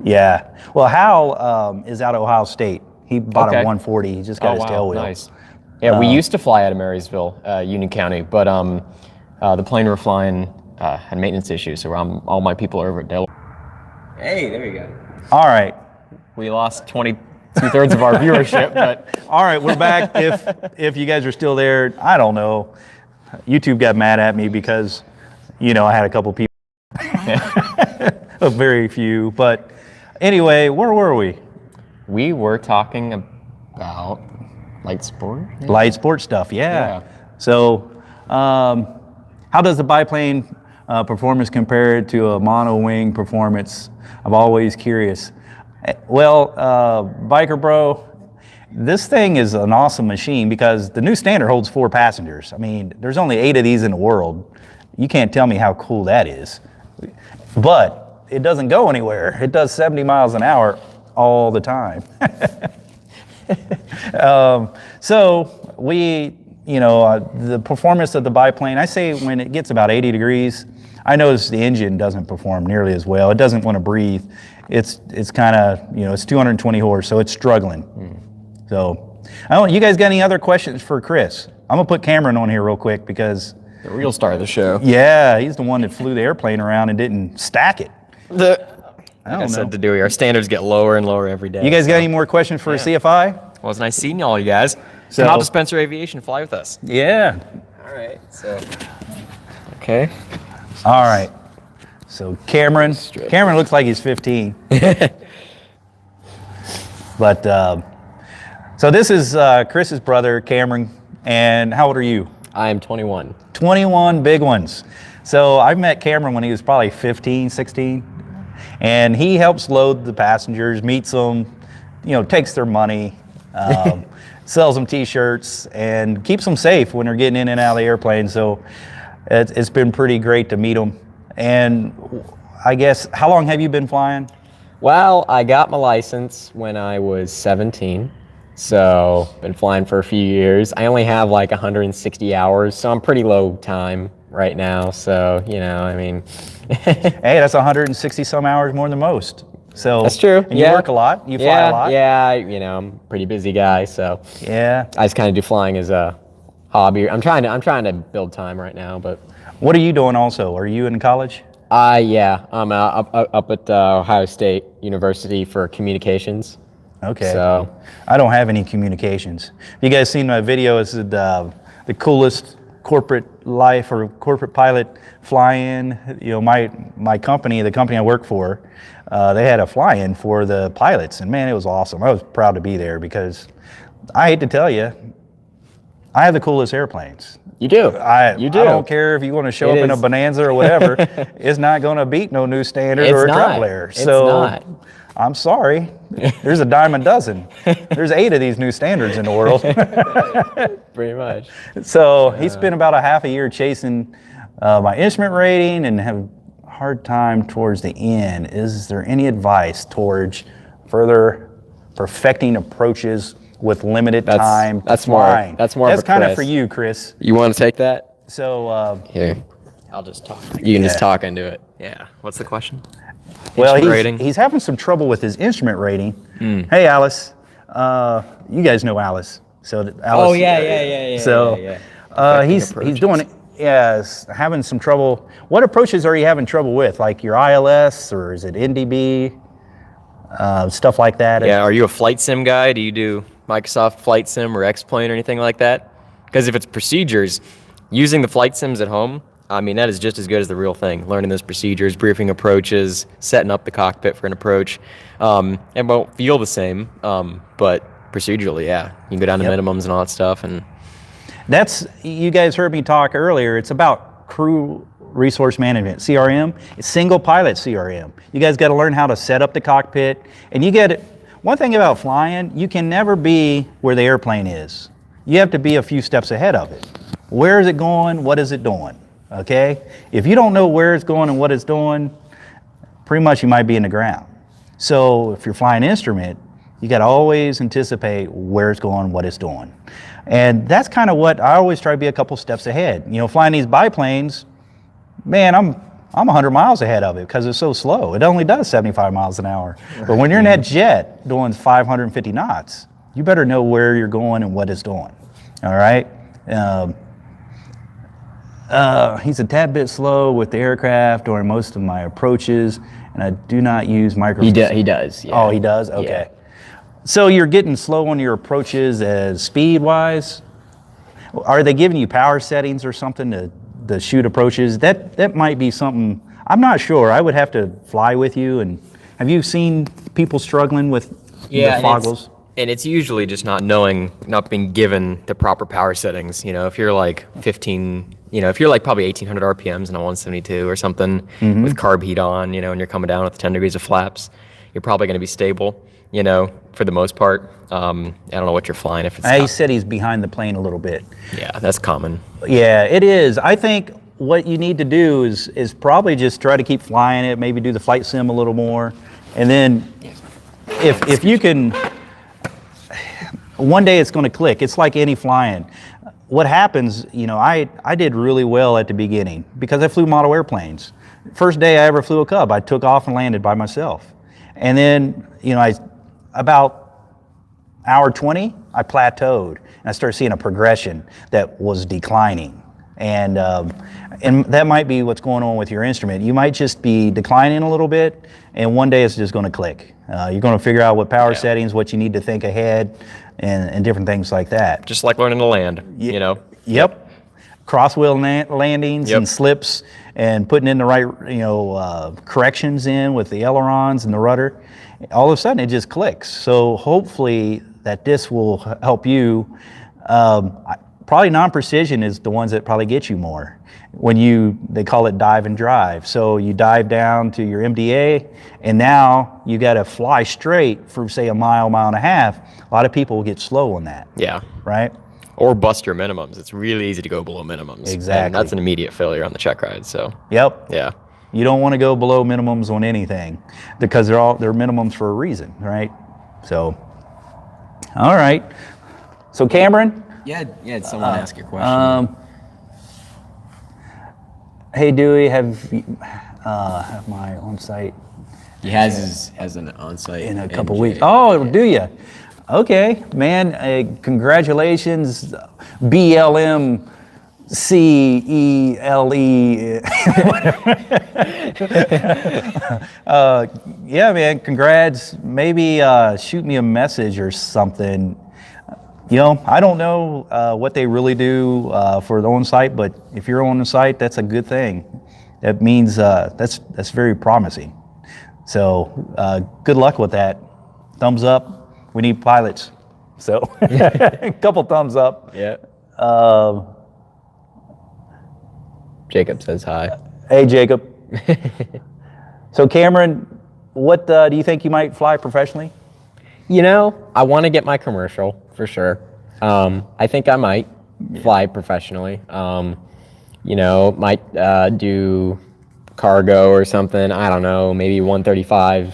yeah. Well, Hal is out of Ohio State. He bought Okay. a 140. He just got his tail wheel. Nice. Yeah, we used to fly out of Marysville, Union County, but the plane we were flying had maintenance issues, so all my people are over at Delaware. Hey, there you go. All right. We lost 2/3 of our viewership, but All right, we're back. If you guys are still there, I don't know. YouTube got mad at me because, I had a couple people, a very few. But anyway, where were we? we were talking about light sport. Light sport stuff, yeah. Yeah. So, how does the biplane performance compare to a mono-wing performance? I'm always curious. Well, Biker Bro, this thing is an awesome machine because the new standard holds 4 passengers. I mean, there's only 8 of these in the world. You can't tell me how cool that is. But it doesn't go anywhere. It does 70 miles an hour all the time. So we, the performance of the biplane, I say when it gets about 80 degrees, I notice the engine doesn't perform nearly as well. It doesn't want to breathe. It's kind of, it's 220 horse, so it's struggling. So, you guys got any other questions for Chris? I'm gonna put Cameron on here real quick because The real star of the show. yeah, he's the one that flew the airplane around and didn't stack it. Like I don't know. said to Dewey, our standards get lower and lower every day. You guys got any more questions for a CFI? Well, it's nice seeing all you guys. So- Come out to Spencer Aviation, fly with us. Yeah. All right. So. Okay. All right. So Cameron looks like he's 15. But so this is Chris's brother, Cameron. And how old are you? I am 21. 21 big ones. So I met Cameron when he was probably 15, 16. And he helps load the passengers, meets them, takes their money, sells them T-shirts, and keeps them safe when they're getting in and out of the airplane. So it's been pretty great to meet him. And I guess, how long have you been flying? Well, I got my license when I was 17. So, been flying for a few years. I only have like 160 hours, so I'm pretty low time right now. So, I mean. Hey, that's 160 some hours more than most. So That's true. And you work a lot. You fly a lot. Yeah, I'm a pretty busy guy, so Yeah. I just kind of do flying as a hobby. I'm trying to build time right now, but. What are you doing also? Are you in college? Yeah, I'm up at Ohio State University for communications. Okay. So I don't have any communications. You guys seen my video? It's the coolest corporate life or corporate pilot fly-in. My company, the company I work for, they had a fly-in for the pilots, and man, it was awesome. I was proud to be there because I hate to tell you, I have the coolest airplanes. you do. I don't care if you want to show It up in a is. Bonanza or whatever. It's not going to beat no new standard It's or a not. travel air. It's So not. I'm sorry. There's a dime a dozen. There's 8 of these new standards in the world. Pretty much. So he spent about a half a year chasing my instrument rating and have a hard time towards the end. Is there any advice towards further perfecting approaches with limited time to that's more- flying? that's more of That's a kind of Chris. for you, Chris. You want to take that? So Here. I'll just talk. You can just Yeah. talk into it. Yeah. What's the question? well, Instrument rating? he's having some trouble with his instrument rating. Hmm. Hey, Alice. You guys know Alice. So Alice. Oh, yeah. So he's doing it. Yeah, having some trouble. What approaches are you having trouble with? Like your ILS or is it NDB? Stuff like that. Yeah. Are you a flight sim guy? Do you do Microsoft Flight Sim or X-Plane or anything like that? Because if it's procedures, using the flight sims at home, I mean, that is just as good as the real thing. Learning those procedures, briefing approaches, setting up the cockpit for an approach. It won't feel the same, but procedurally, yeah. You can go down to minimums and all that stuff. And You guys heard me talk earlier. It's about crew resource management, CRM. It's single pilot CRM. You guys got to learn how to set up the cockpit. And one thing about flying, you can never be where the airplane is. You have to be a few steps ahead of it. Where is it going? What is it doing? Okay? If you don't know where it's going and what it's doing, pretty much you might be in the ground. So if you're flying an instrument, you got to always anticipate where it's going, what it's doing. And that's kind of what I always try to be a couple steps ahead. Flying these biplanes, man, I'm 100 miles ahead of it because it's so slow. It only does 75 miles an hour. But when you're in that jet doing 550 knots, you better know where you're going and what it's doing. All right. He's a tad bit slow with the aircraft during most of my approaches, and I do not use microphones. He does. Yeah. Oh, he does? Okay. So you're getting slow on your approaches as speed-wise? Are they giving you power settings or something to shoot approaches? That might be something, I'm not sure. I would have to fly with you. And have you seen people struggling with the foggles? And it's usually just not being given the proper power settings. You know, if you're like 15, if you're like probably 1800 RPMs and a 172 or something with carb heat on, and you're coming down with 10 degrees of flaps, you're probably going to be stable, for the most part. I don't know what you're flying. If it's he said he's behind the plane a little bit. Yeah, that's common. Yeah, it is. I think what you need to do is probably just try to keep flying it, maybe do the flight sim a little more. And then if you can, one day it's going to click. It's like any flying. What happens, I did really well at the beginning because I flew model airplanes. First day I ever flew a Cub, I took off and landed by myself. And then, about hour 20, I plateaued and I started seeing a progression that was declining. And that might be what's going on with your instrument. You might just be declining a little bit, and one day it's just going to click. You're going to figure out what power settings, what you need to think ahead, and different things like that. Just like learning to land, Yep. Crosswheel landings and slips, and putting in the right, corrections in with the ailerons and the rudder. All of a sudden, it just clicks. So hopefully this will help you. Probably non-precision is the ones that probably get you more. They call it dive and drive. So you dive down to your MDA, and now you got to fly straight for, say, a mile and a half. A lot of people will get slow on that. Yeah. Right? Or bust your minimums. It's really easy to go below minimums. Exactly. And that's an immediate failure on the check ride. So. Yep. Yeah. You don't want to go below minimums on anything because they're minimums for a reason, right? So, all right. So Cameron? Yeah, someone ask your question. Hey Dewey, have my on-site? He has an on-site in a couple weeks. Oh, do you? Okay, man. Congratulations, BLM. CELE. Yeah, man. Congrats. Maybe shoot me a message or something. I don't know what they really do for the on-site, but if you're on the site, that's a good thing. That means that's very promising. So good luck with that. Thumbs up. We need pilots. So a couple thumbs up. Yeah. Jacob says hi. Hey, Jacob. So Cameron, what do you think you might fly professionally? I want to get my commercial for sure. I think I might fly professionally. Might do cargo or something. I don't know, maybe 135.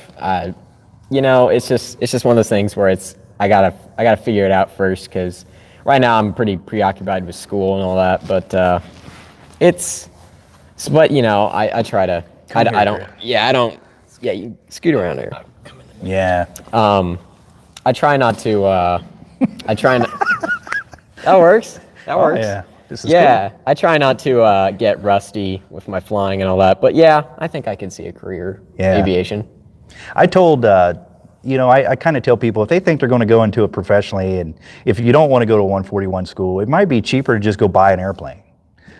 It's just one of those things where I gotta figure it out first because right now I'm pretty preoccupied with school and all that. But I try to. I don't. Yeah, you scoot around here. Yeah. I try not to. I try not. That works. That works. Yeah. This is cool. I try not to get rusty with my flying and all that. But yeah, I think I can see a career aviation. I told. I kind of tell people if they think they're going to go into it professionally, and if you don't want to go to a 141 school, it might be cheaper to just go buy an airplane.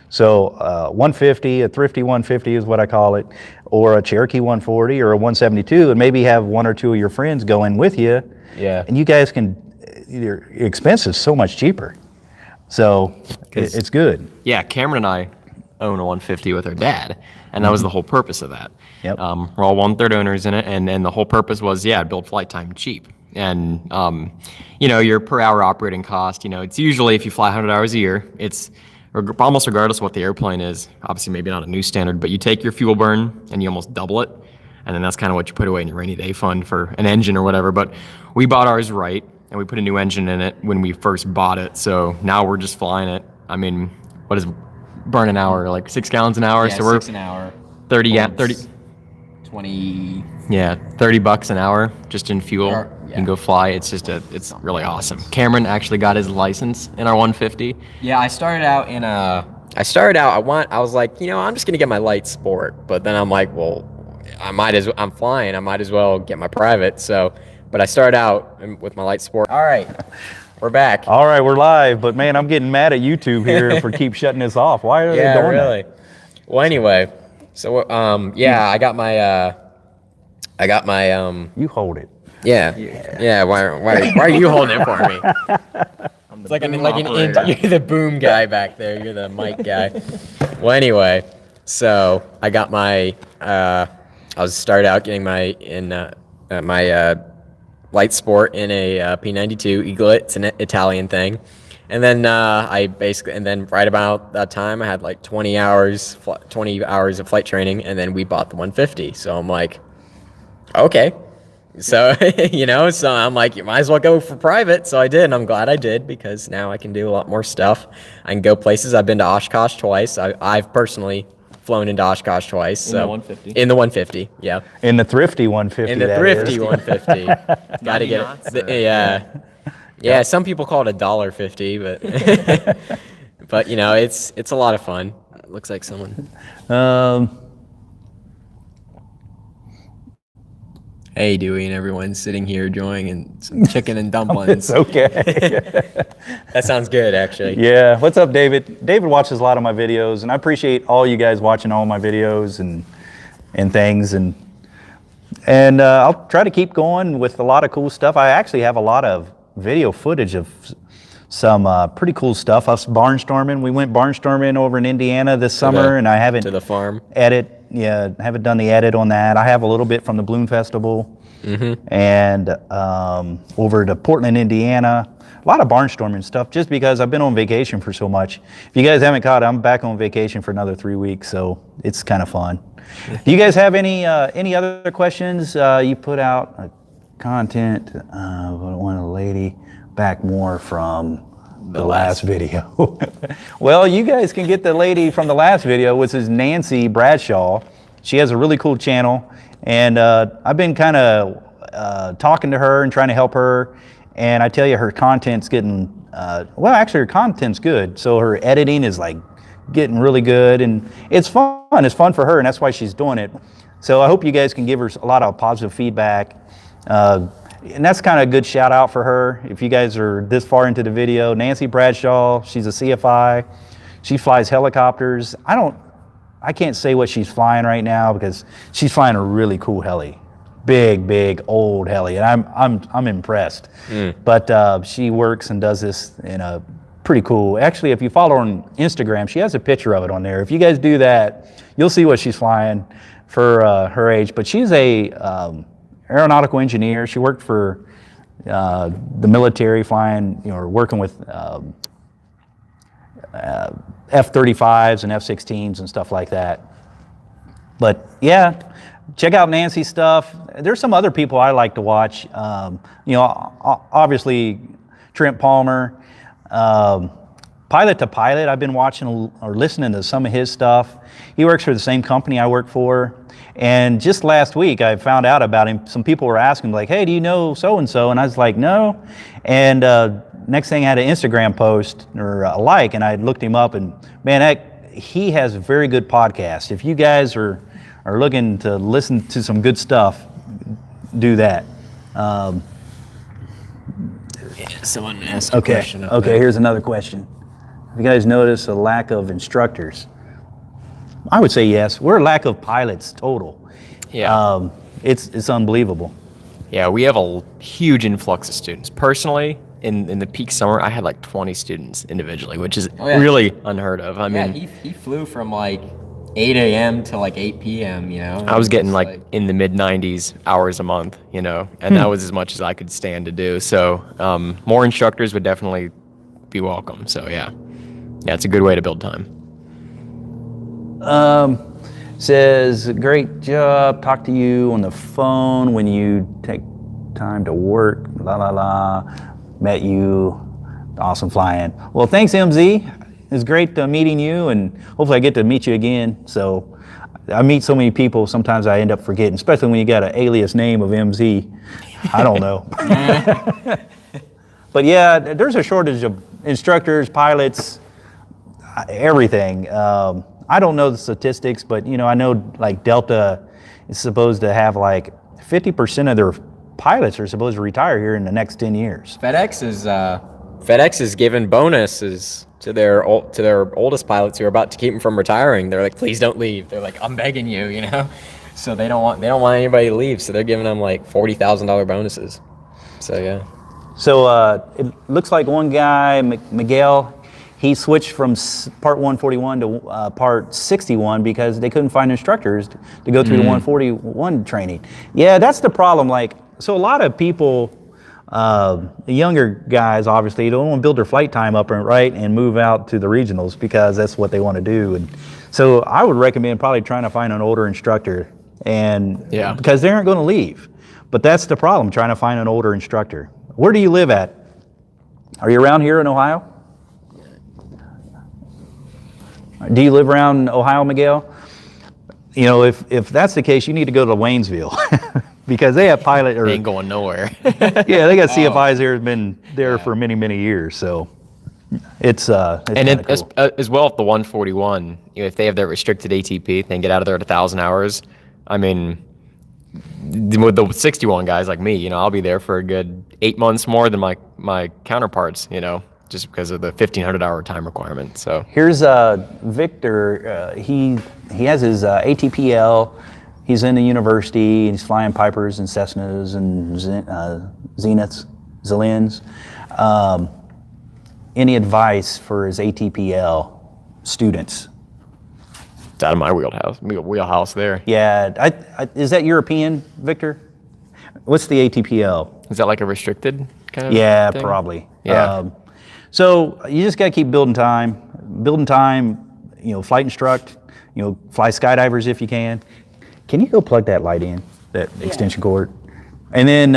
So 150, a thrifty 150 is what I call it, or a Cherokee 140 or a 172, and maybe have one or two of your friends go in with you. Yeah. And you guys your expense is so much cheaper. So it's good. Yeah, Cameron and I own a 150 with our dad, and that was the whole purpose of that. Yep. We're all 1/3 owners in it, and the whole purpose was, build flight time cheap. And, your per hour operating cost, it's usually if you fly 100 hours a year, it's almost regardless of what the airplane is, obviously maybe not a new standard, but you take your fuel burn and you almost double it. And then that's kind of what you put away in your rainy day fund for an engine or whatever. But we bought ours right, and we put a new engine in it when we first bought it. So now we're just flying it. I mean, what is burn an hour? Like 6 gallons an hour? Yeah, so we're 6 an hour. 30. 20. Yeah, $30 an hour just in fuel. Or- You can go fly. It's really awesome. Cameron actually got his license in our 150. Yeah, I started out I was like, I'm just gonna get my light sport, but then I'm like, well, I'm flying, I might as well get my private. So, but I started out with my light sport. All right, we're back. All right, we're live, but man, I'm getting mad at YouTube here for keep shutting this off. Why are they Yeah, doing really. that? Well, anyway, so yeah, I got my You hold it. yeah. Why are you holding it for me? It's like an you're the boom guy back there. You're the mic guy. Well, anyway, so I got my I was started out getting my light sport in a P92 Eaglet. It's an Italian thing, and then right about that time I had like 20 hours of flight training, and then we bought the 150. So I'm like, okay. So, so I'm like, you might as well go for private. So I did, and I'm glad I did, because now I can do a lot more stuff. I can go places. I've been to Oshkosh twice. I've personally flown into Oshkosh twice. In the 150? In the 150, yeah. In the thrifty 150. In the thrifty 150. Got to get it. Yeah, some people call it $1.50, but but it's a lot of fun. It looks like someone. Hey, Dewey, and everyone sitting here enjoying some chicken and dumplings. It's okay. That sounds good, actually. Yeah. What's up, David? David watches a lot of my videos, and I appreciate all you guys watching all my videos and things, and I'll try to keep going with a lot of cool stuff. I actually have a lot of video footage of some pretty cool stuff. Us barnstorming. We went barnstorming over in Indiana this summer, and I haven't to the farm. Haven't done the edit on that. I have a little bit from the Balloon Festival, and over to Portland, Indiana. A lot of barnstorming stuff, just because I've been on vacation for so much. If you guys haven't caught it, I'm back on vacation for another 3 weeks, so it's kind of fun. Do you guys have any other questions? You put out content. I want a lady back more from the last video. Well, you guys can get the lady from the last video, which is Nancy Bradshaw. She has a really cool channel, and I've been kind of talking to her and trying to help her, and I tell you, her content's getting, actually her content's good, so her editing is like getting really good, and it's fun. It's fun for her, and that's why she's doing it. So I hope you guys can give her a lot of positive feedback. And that's kind of a good shout out for her. If you guys are this far into the video, Nancy Bradshaw, she's a CFI. She flies helicopters. I can't say what she's flying right now, because she's flying a really cool heli. Big, old heli. And I'm impressed. But she works and does this in a pretty cool, actually, if you follow her on Instagram, she has a picture of it on there. If you guys do that, you'll see what she's flying for her age. But she's a aeronautical engineer. She worked for the military, flying, or working with F-35s and F-16s and stuff like that. But yeah, check out Nancy's stuff. There's some other people I like to watch. Obviously Trent Palmer, Pilot to Pilot. I've been watching or listening to some of his stuff. He works for the same company I work for. And just last week, I found out about him. Some people were asking, like, hey, do you know so-and-so? And I was like, no. And next thing, I had an Instagram post or a like, and I looked him up, and man, he has a very good podcast. If you guys are looking to listen to some good stuff, do that. Someone asked a question. Okay, here's another question. Have you guys noticed a lack of instructors? I would say yes. We're a lack of pilots total. Yeah. It's unbelievable. Yeah, we have a huge influx of students. Personally, in the peak summer, I had like 20 students individually, which is really unheard of. I mean, he flew from like 8 a.m. to like 8 p.m., I was getting like in the mid 90s hours a month, and that was as much as I could stand to do. So more instructors would definitely be welcome. So yeah, it's a good way to build time. Says, great job. Talk to you on the phone when you take time to work. La la la. Met you. Awesome flying. Well, thanks, MZ. It's great meeting you, and hopefully I get to meet you again. So I meet so many people, sometimes I end up forgetting, especially when you got an alias name of MZ. I don't know. But yeah, there's a shortage of instructors, pilots, everything. I don't know the statistics, but I know like Delta is supposed to have like 50% of their pilots are supposed to retire here in the next 10 years. FedEx is giving bonuses to their oldest pilots who are about to keep them from retiring. They're like, please don't leave. They're like, I'm begging you, So they don't want anybody to leave. So they're giving them like $40,000 bonuses. So yeah. So it looks like one guy, Miguel, he switched from Part 141 to Part 61 because they couldn't find instructors to go through the 141 training. Yeah, that's the problem. Like, so a lot of people, the younger guys, obviously, don't want to build their flight time up and move out to the regionals because that's what they want to do. And so I would recommend probably trying to find an older instructor, because they aren't going to leave. But that's the problem, trying to find an older instructor. Where do you live at? Are you around here in Ohio? Do you live around Ohio, Miguel? If that's the case, you need to go to Waynesville because they have pilot. They ain't going nowhere. Yeah, they got CFIs there, have been there for many, many years. So it's and cool. As well, if the 141, if they have their restricted ATP, they can get out of there at 1,000 hours. I mean, with the 61 guys like me, I'll be there for a good 8 months more than my counterparts, just because of the 1,500-hour time requirement. So here's Victor. He has his ATPL. He's in the university. He's flying Pipers and Cessnas and Zeniths, Zilins. Any advice for his ATPL students? It's out of my wheelhouse there. Yeah, is that European, Victor? What's the ATPL? Is that like a restricted kind of thing? Probably. Yeah. So you just got to keep building time, flight instruct, fly skydivers if you can. Can you go plug that light in, that extension cord? And then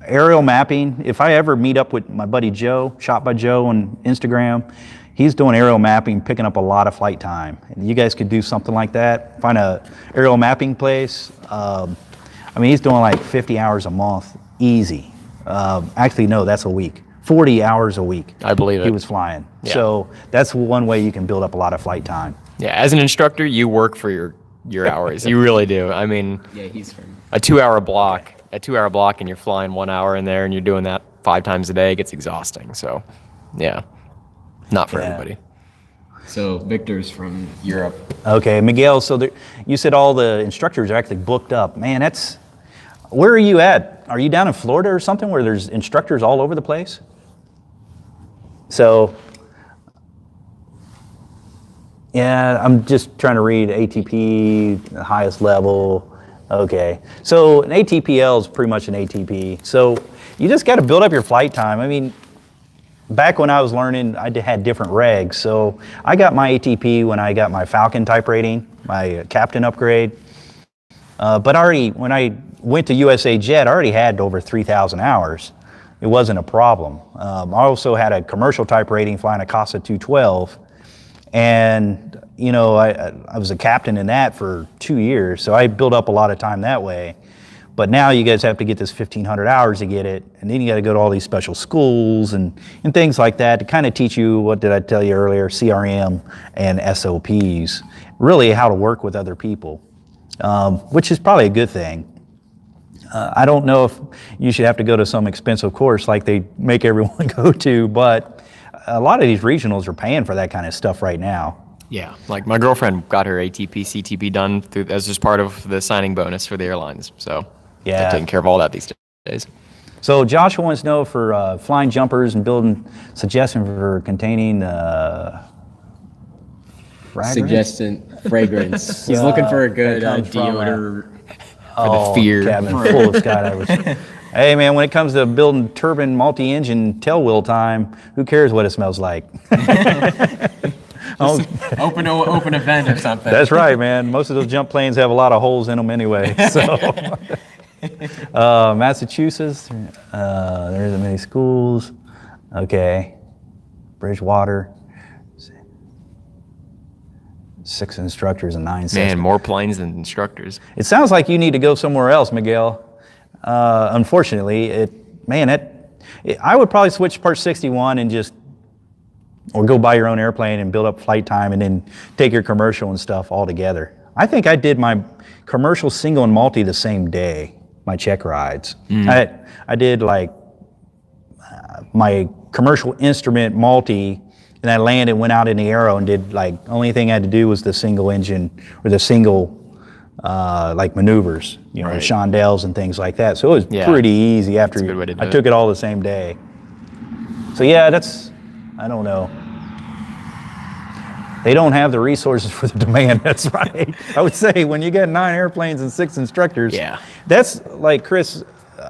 aerial mapping. If I ever meet up with my buddy Joe, Shot by Joe on Instagram, he's doing aerial mapping, picking up a lot of flight time. And you guys could do something like that. Find a aerial mapping place. He's doing like 50 hours a month, easy. Actually, no, that's a week. 40 hours a week. I believe it. He was flying. Yeah. So that's one way you can build up a lot of flight time. Yeah, as an instructor, you work for your hours. You really do. I mean, he's from a 2-hour block, and you're flying 1 hour in there, and you're doing that 5 times a day. It gets exhausting. So, yeah, not for everybody. So Victor's from Europe. Okay, Miguel. So you said all the instructors are actually booked up. Man, where are you at? Are you down in Florida or something where there's instructors all over the place? So, yeah, I'm just trying to read ATP, the highest level. Okay, so an ATPL is pretty much an ATP. So you just got to build up your flight time. I mean, back when I was learning, I had different regs. So I got my ATP when I got my Falcon type rating, my captain upgrade. But when I went to USA Jet, I already had over 3,000 hours. It wasn't a problem. I also had a commercial type rating flying a Casa 212. And, I was a captain in that for 2 years. So I built up a lot of time that way. But now you guys have to get this 1,500 hours to get it. And then you got to go to all these special schools and things like that to kind of teach you, what did I tell you earlier, CRM and SOPs, really how to work with other people, which is probably a good thing. I don't know if you should have to go to some expensive course like they make everyone go to, but a lot of these regionals are paying for that kind of stuff right now. Yeah, like my girlfriend got her ATP, CTP done as just part of the signing bonus for the airlines. So they're taking care of all that these days. So Joshua wants to know for flying jumpers and building suggestion for containing fragrance. He's looking for a good deodorant. For the fear. Cabin full of skydivers. Hey man, when it comes to building turbine multi-engine tail wheel time, who cares what it smells like? Open a vent or something. That's right, man. Most of those jump planes have a lot of holes in them anyway. So, Massachusetts, there's many schools. Okay, Bridgewater. 6 instructors and 9 Man, sessions. more planes than instructors. It sounds like you need to go somewhere else, Miguel. Unfortunately, I would probably switch to Part 61 and or go buy your own airplane and build up flight time and then take your commercial and stuff all together. I think I did my commercial single and multi the same day, my check rides. I did like my commercial instrument multi, and I landed, went out in the aero and did like, only thing I had to do was the single engine or the single like maneuvers, the chandelles and things like that. So it was pretty easy after I took it all the same day. So yeah, I don't know. They don't have the resources for the demand, that's right. I would say when you get 9 airplanes and 6 instructors, that's like, Chris,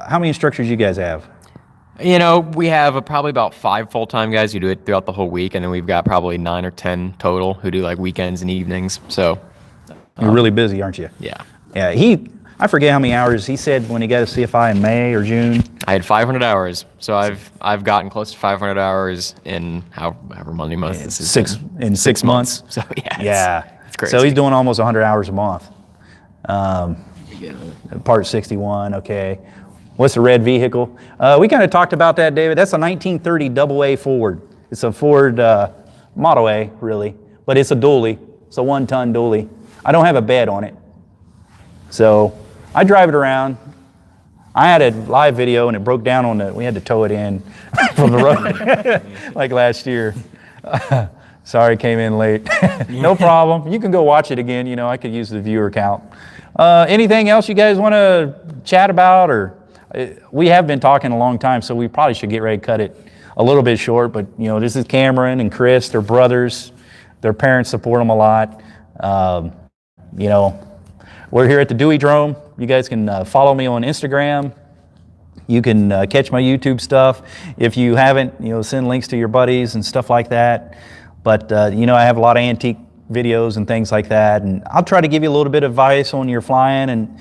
how many instructors you guys have? We have probably about 5 full-time guys who do it throughout the whole week, and then we've got probably 9 or 10 total who do like weekends and evenings. So you're really busy, aren't you? Yeah. Yeah. I forget how many hours he said when he got a CFI in May or June. I had 500 hours, so I've gotten close to 500 hours in however many months this is. In 6 months. So it's crazy. So he's doing almost 100 hours a month. Part 61. Okay. What's the red vehicle? We kind of talked about that, David. That's a 1930 AA Ford. It's a Ford Model A, really, but it's a dually. It's a 1-ton dually. I don't have a bed on it, so I drive it around. I had a live video and it broke down we had to tow it in from the road like last year. Sorry, came in late. No problem. You can go watch it again. I could use the viewer count. Anything else you guys want to chat about? Or we have been talking a long time, so we probably should get ready to cut it a little bit short. But this is Cameron and Chris. They're brothers. Their parents support them a lot. We're here at the Dewey Drome. You guys can follow me on Instagram. You can catch my YouTube stuff. If you haven't, send links to your buddies and stuff like that. But, I have a lot of antique videos and things like that. And I'll try to give you a little bit of advice on your flying. And,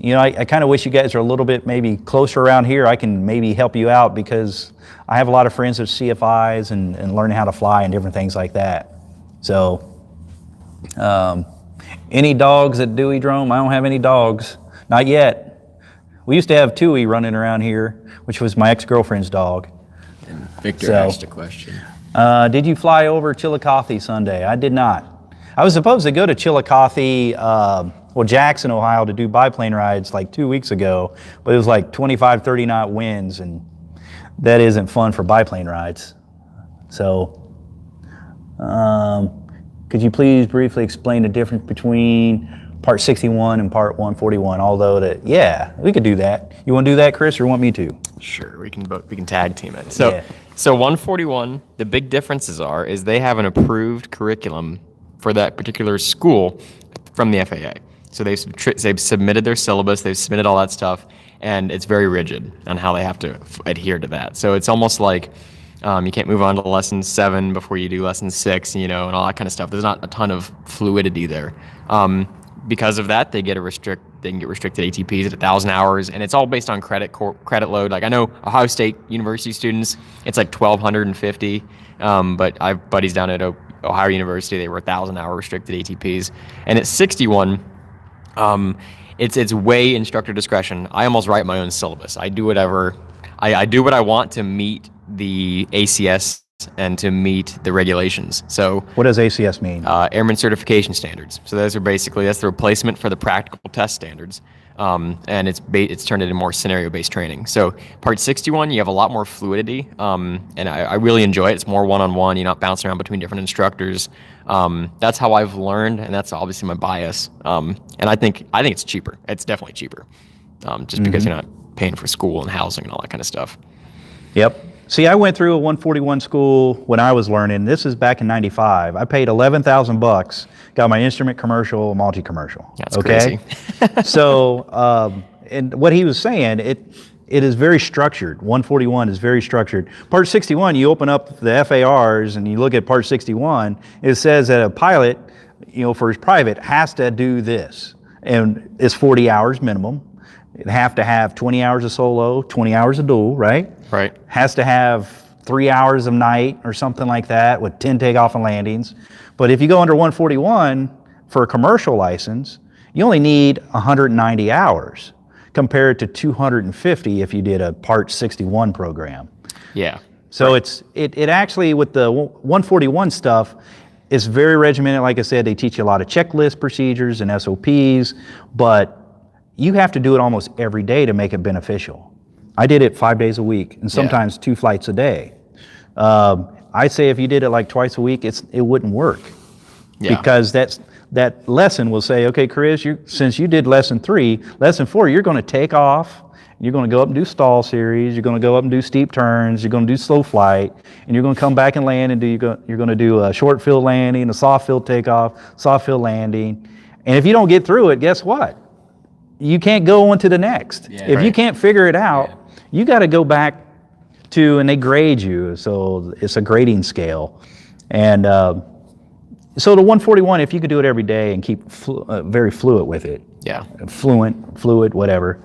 I kind of wish you guys are a little bit maybe closer around here. I can maybe help you out because I have a lot of friends with CFIs and learning how to fly and different things like that. So, any dogs at Dewey Drome? I don't have any dogs. Not yet. We used to have Tui running around here, which was my ex-girlfriend's dog. And Victor asked a question. Did you fly over Chillicothe Sunday? I did not. I was supposed to go to Chillicothe, Jackson, Ohio, to do biplane rides like 2 weeks ago, but it was like 25, 30 knot winds, and that isn't fun for biplane rides. So, could you please briefly explain the difference between Part 61 and Part 141? Although we could do that. You want to do that, Chris, or want me to? Sure, we can tag team it. So 141, the big differences is they have an approved curriculum for that particular school from the FAA. So they've submitted their syllabus, they've submitted all that stuff, and it's very rigid on how they have to adhere to that. So it's almost like you can't move on to lesson 7 before you do lesson 6, and all that kind of stuff. There's not a ton of fluidity there. Because of that, they can get restricted ATPs at 1,000 hours, and it's all based on credit load. Like I know Ohio State University students, it's like 1,250, but I have buddies down at Ohio University, they were 1,000 hour restricted ATPs, and at 61, it's way instructor discretion. I almost write my own syllabus. I do whatever, I do what I want to meet the ACS and to meet the regulations. So what does ACS mean? Airman Certification Standards. So that's the replacement for the practical test standards. And it's turned into more scenario-based training. So Part 61, you have a lot more fluidity, and I really enjoy it. It's more one-on-one. You're not bouncing around between different instructors. That's how I've learned, and that's obviously my bias. And I think it's cheaper. It's definitely cheaper, just because you're not paying for school and housing and all that kind of stuff. Yep. See, I went through a 141 school when I was learning. This is back in '95. I paid $11,000, got my instrument commercial, multi-commercial. That's crazy. So, and what he was saying, it is very structured. 141 is very structured. Part 61, you open up the FARs and you look at Part 61, it says that a pilot, for his private, has to do this. And it's 40 hours minimum. It have to have 20 hours of solo, 20 hours of dual, right? Right. Has to have 3 hours of night or something like that with 10 takeoff and landings. But if you go under 141, for a commercial license, you only need 190 hours compared to 250 if you did a Part 61 program. Yeah. So it actually, with the 141 stuff, it's very regimented. Like I said, they teach you a lot of checklist procedures and SOPs, but you have to do it almost every day to make it beneficial. I did it 5 days a week and sometimes 2 flights a day. I'd say if you did it like twice a week, it wouldn't work. Yeah. Because that lesson will say, okay, Chris, since you did lesson 3, lesson 4, you're going to take off. You're going to go up and do stall series. You're going to go up and do steep turns. You're going to do slow flight, and you're going to come back and land and you're going to do a short field landing, a soft field takeoff, soft field landing. And if you don't get through it, guess what? You can't go on to the next. Yeah, if you can't figure it out, you got to go back and they grade you. So it's a grading scale. And so the 141, if you could do it every day and keep very fluid with it, fluid, whatever,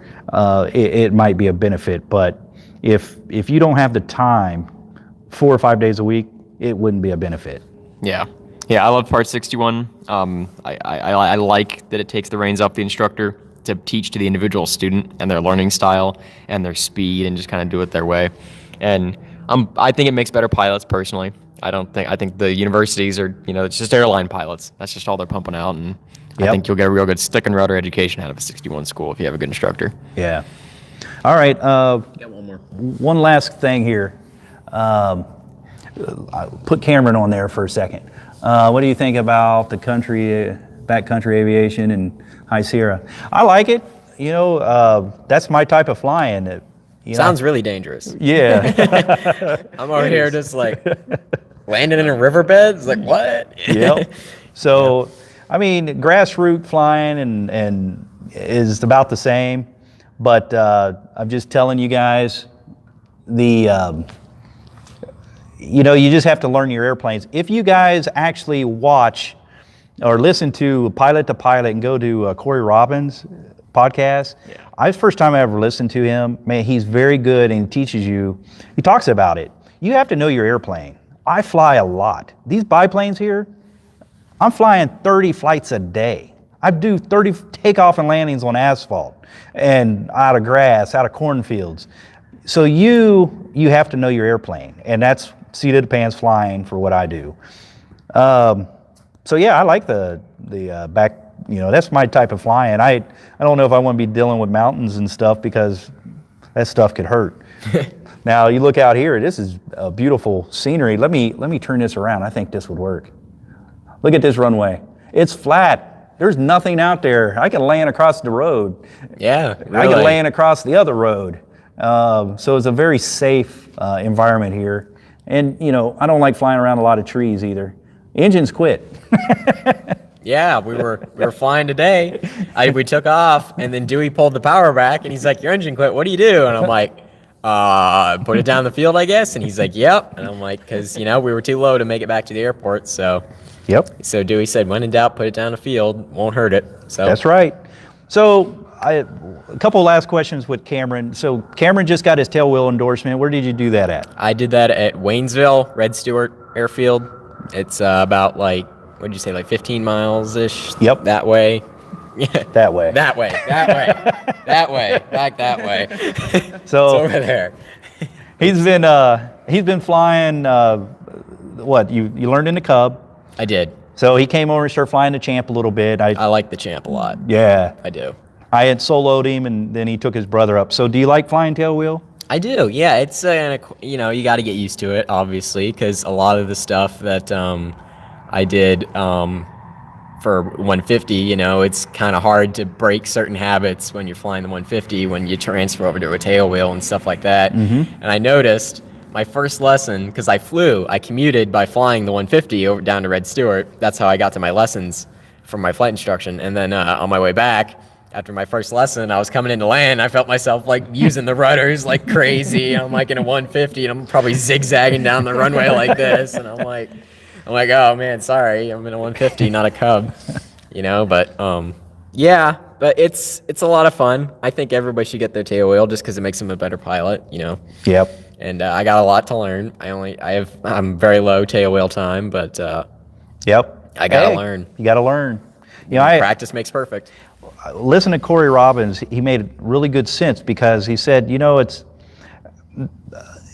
it might be a benefit. But if you don't have the time 4 or 5 days a week, it wouldn't be a benefit. Yeah. I love Part 61. I like that it takes the reins off the instructor to teach to the individual student and their learning style and their speed and just kind of do it their way. And I think it makes better pilots personally. I think the universities are, it's just airline pilots. That's just all they're pumping out. And I think you'll get a real good stick and rudder education out of a 61 school if you have a good instructor. Yeah. All right. Got one more. One last thing here. I'll put Cameron on there for a second. What do you think about the backcountry aviation and High Sierra? I like it. That's my type of flying. Sounds really dangerous. Yeah. I'm over here just like landing in a riverbed. It's like, what? Yep. So, I mean, grassroots flying and is about the same, but I'm just telling you guys, you just have to learn your airplanes. If you guys actually watch or listen to Pilot to Pilot and go to Corey Robbins' podcast, first time I ever listened to him, man, he's very good and he talks about it. You have to know your airplane. I fly a lot. These biplanes here, I'm flying 30 flights a day. I do 30 takeoff and landings on asphalt and out of grass, out of cornfields. So you have to know your airplane, and that's seat of the pants flying for what I do. So yeah, I like the back. That's my type of flying. I don't know if I want to be dealing with mountains and stuff because that stuff could hurt. Now you look out here. This is a beautiful scenery. Let me turn this around. I think this would work. Look at this runway. It's flat. There's nothing out there. I can land across the road. Yeah, really. I can land across the other road. So it's a very safe environment here. And I don't like flying around a lot of trees either. Engines quit. Yeah, we were flying today. We took off, and then Dewey pulled the power back, and he's like, "Your engine quit. What do you do?" And I'm like, "Put it down the field, I guess." And he's like, "Yep." And I'm like, "Because we were too low to make it back to the airport." So, So Dewey said, "When in doubt, put it down the field. Won't hurt it." So that's right. So a couple last questions with Cameron. So Cameron just got his tailwheel endorsement. Where did you do that at? I did that at Waynesville, Red Stewart Airfield. It's about like, what did you say, like 15 miles-ish? Yep. That way. Yeah. That way. That way. That way. Back that way. So it's over there. He's been flying, what, you learned in the Cub. I did. So he came over and started flying the Champ a little bit. I like the Champ a lot. Yeah. I do. I had soloed him, and then he took his brother up. So do you like flying tailwheel? I do, yeah. It's you got to get used to it, obviously, because a lot of the stuff that I did for 150, it's kind of hard to break certain habits when you're flying the 150 when you transfer over to a tailwheel and stuff like that. Mm-hmm. And I noticed my first lesson, because I commuted by flying the 150 over down to Red Stewart. That's how I got to my lessons from my flight instruction. And then on my way back, after my first lesson, I was coming into land. I felt myself like using the rudders like crazy. I'm like in a 150, and I'm probably zigzagging down the runway like this. And I'm like, oh man, sorry, I'm in a 150, not a Cub, But yeah, but it's a lot of fun. I think everybody should get their tailwheel just because it makes them a better pilot, Yep. And I got a lot to learn. I'm very low tailwheel time, but yep. I gotta learn. You gotta learn. You know, Practice makes perfect. listen to Corey Robbins. He made really good sense because he said, you know,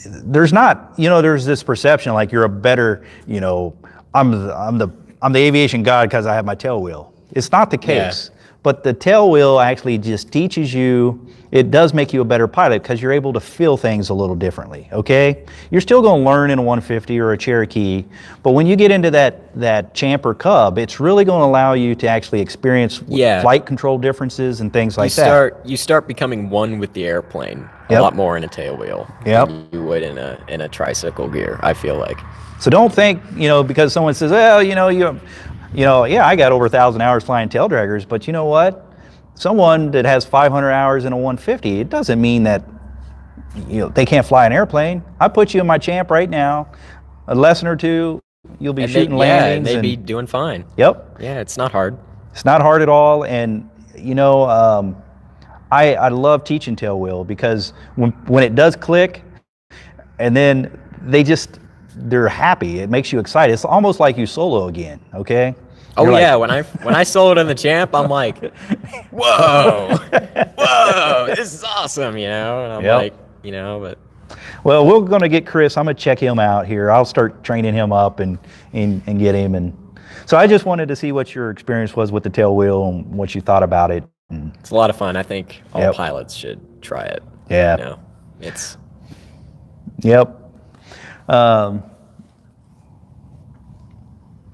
there's not, you know, there's this perception like you're a better, you know, I'm the aviation god because I have my tail wheel. It's not the case. But the tail wheel actually just teaches you, it does make you a better pilot because you're able to feel things a little differently, okay? You're still going to learn in a 150 or a Cherokee, but when you get into that Champ or Cub, it's really going to allow you to actually experience flight control differences and things like that. You start becoming one with the airplane a Yep. lot more in a tail wheel than you would in a tricycle gear, I feel like. So don't think, you know, because someone says, well, you know, yeah, I got over 1,000 hours flying tail draggers, but you know what? Someone that has 500 hours in a 150, it doesn't mean that, you know, they can't fly an airplane. I put you in my Champ right now, a lesson or two, you'll be shooting landings. Yeah, they'd be doing fine. Yep. Yeah, it's not hard. It's not hard at all, and you know, I love teaching tail wheel because when it does click, and then they're happy. It makes you excited. It's almost like you solo again, okay? Oh yeah, when I soloed in the Champ, I'm like, whoa, this is awesome, you know? And I'm like, you know, but. Well, we're going to get Chris. I'm going to check him out here. I'll start training him up and get him. And so I just wanted to see what your experience was with the tail wheel and what you thought about it. And it's a lot of fun. I think all pilots should try it. Yeah. You know, it's. Yep.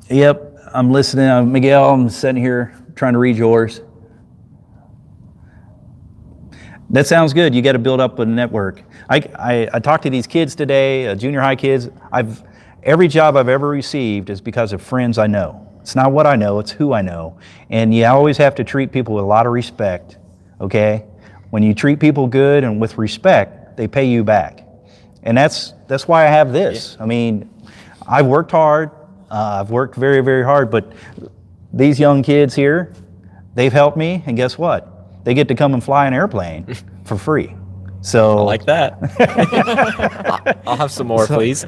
Yep. I'm listening. Miguel, I'm sitting here trying to read yours. That sounds good. You got to build up a network. I talked to these kids today, junior high kids. Every job I've ever received is because of friends I know. It's not what I know, it's who I know. And you always have to treat people with a lot of respect, okay? When you treat people good and with respect, they pay you back. And that's why I have this. I mean, I've worked hard. I've worked very, very hard, but these young kids here, they've helped me, and guess what? They get to come and fly an airplane for free. So I like that. I'll have some more, please.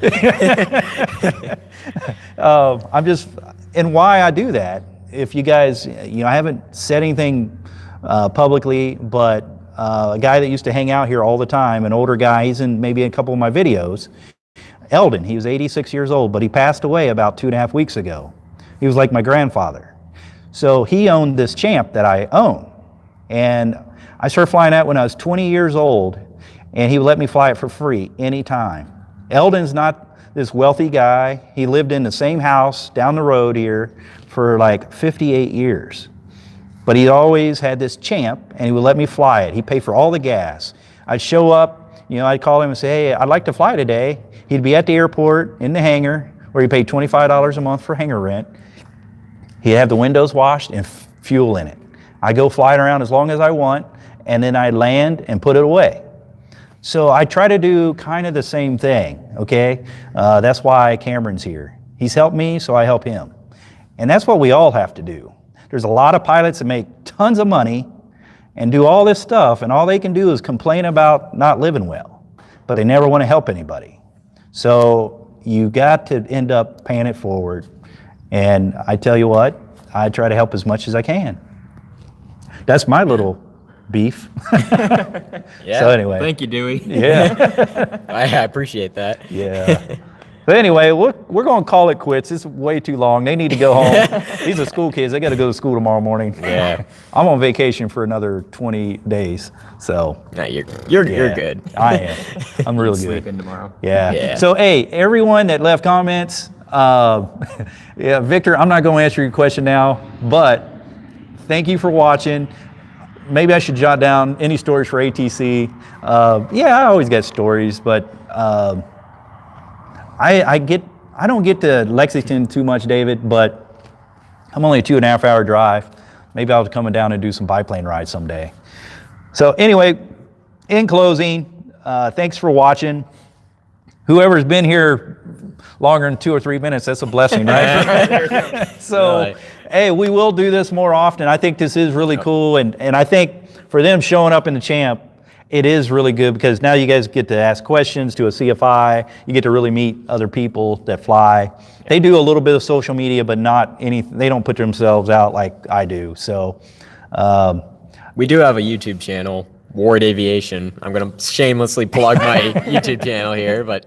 And why I do that, if you guys, you know, I haven't said anything publicly, but a guy that used to hang out here all the time, an older guy, he's in maybe a couple of my videos, Eldon, he was 86 years old, but he passed away about 2.5 weeks ago. He was like my grandfather. So he owned this Champ that I own. And I started flying that when I was 20 years old, and he would let me fly it for free anytime. Eldon's not this wealthy guy. He lived in the same house down the road here for like 58 years. But he always had this Champ, and he would let me fly it. He'd pay for all the gas. I'd show up, you know, I'd call him and say, hey, I'd like to fly today. He'd be at the airport in the hangar, where he paid $25 a month for hangar rent. He'd have the windows washed and fuel in it. I go fly it around as long as I want, and then I land and put it away. So I try to do kind of the same thing, okay? That's why Cameron's here. He's helped me, so I help him. And that's what we all have to do. There's a lot of pilots that make tons of money and do all this stuff, and all they can do is complain about not living well, but they never want to help anybody. So you got to end up paying it forward. And I tell you what, I try to help as much as I can. That's my little beef. Yeah. So anyway. Thank you, Dewey. Yeah. I appreciate that. Yeah. But anyway, we're going to call it quits. It's way too long. They need to go home. These are school kids. They got to go to school tomorrow morning. Yeah. I'm on vacation for another 20 days. So. No, you're good. I am. I'm really good. Sleep in tomorrow. Yeah. So, hey, everyone that left comments, yeah, Victor, I'm not going to answer your question now, but thank you for watching. Maybe I should jot down any stories for ATC. Yeah, I always get stories, but I don't get to Lexington too much, David, but I'm only a 2.5 hour drive. Maybe I'll come down and do some biplane rides someday. So anyway, in closing, thanks for watching. Whoever's been here longer than 2 or 3 minutes, that's a blessing, right? So, hey, we will do this more often. I think this is really cool, and I think for them showing up in the Champ it is really good because now you guys get to ask questions to a CFI. You get to really meet other people that fly. They do a little bit of social media, but not any. They don't put themselves out like I do. So We do have a YouTube channel, Ward Aviation. I'm going to shamelessly plug my YouTube channel here, but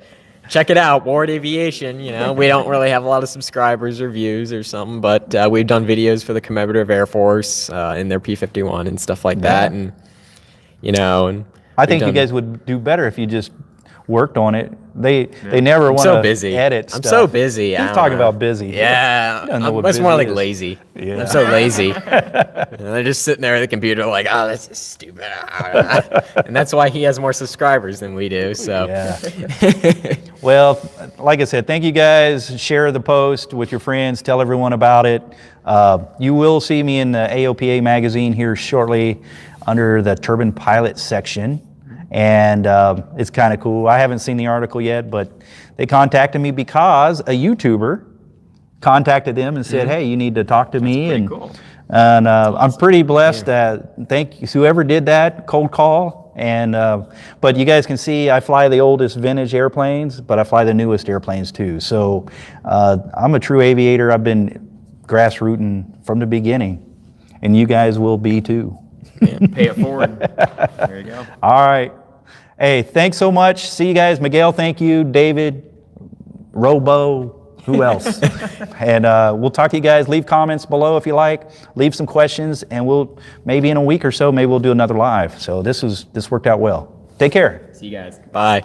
check it out, Ward Aviation. You know, we don't really have a lot of subscribers or views or something, but we've done videos for the Commemorative Air Force in their P-51 and stuff like that. And, you know, and I think you guys would do better if you just worked on it. They never want so to busy. edit stuff. I'm so busy. He's talking about busy. Yeah, that's more like lazy. Yeah. I'm so lazy. And they're just sitting there at the computer like, oh, this is stupid. And that's why he has more subscribers than we do. So, Yeah. Well, like I said, thank you guys. Share the post with your friends. Tell everyone about it. You will see me in the AOPA magazine here shortly under the turbine pilot section. And it's kind of cool. I haven't seen the article yet, but they contacted me because a YouTuber contacted them and said, hey, you need to talk to me. And, cool. and I'm pretty blessed that, thank you, whoever did that, cold call. And but you guys can see I fly the oldest vintage airplanes, but I fly the newest airplanes too. So I'm a true aviator. I've been grassrooting from the beginning, and you guys will be too. Yeah, pay it forward. There you go. All right. Hey, thanks so much. See you guys. Miguel, thank you. David, Robo, who else? And we'll talk to you guys. Leave comments below if you like. Leave some questions, and we'll maybe in a week or so, maybe we'll do another live. So this worked out well. Take care. See you guys. bye.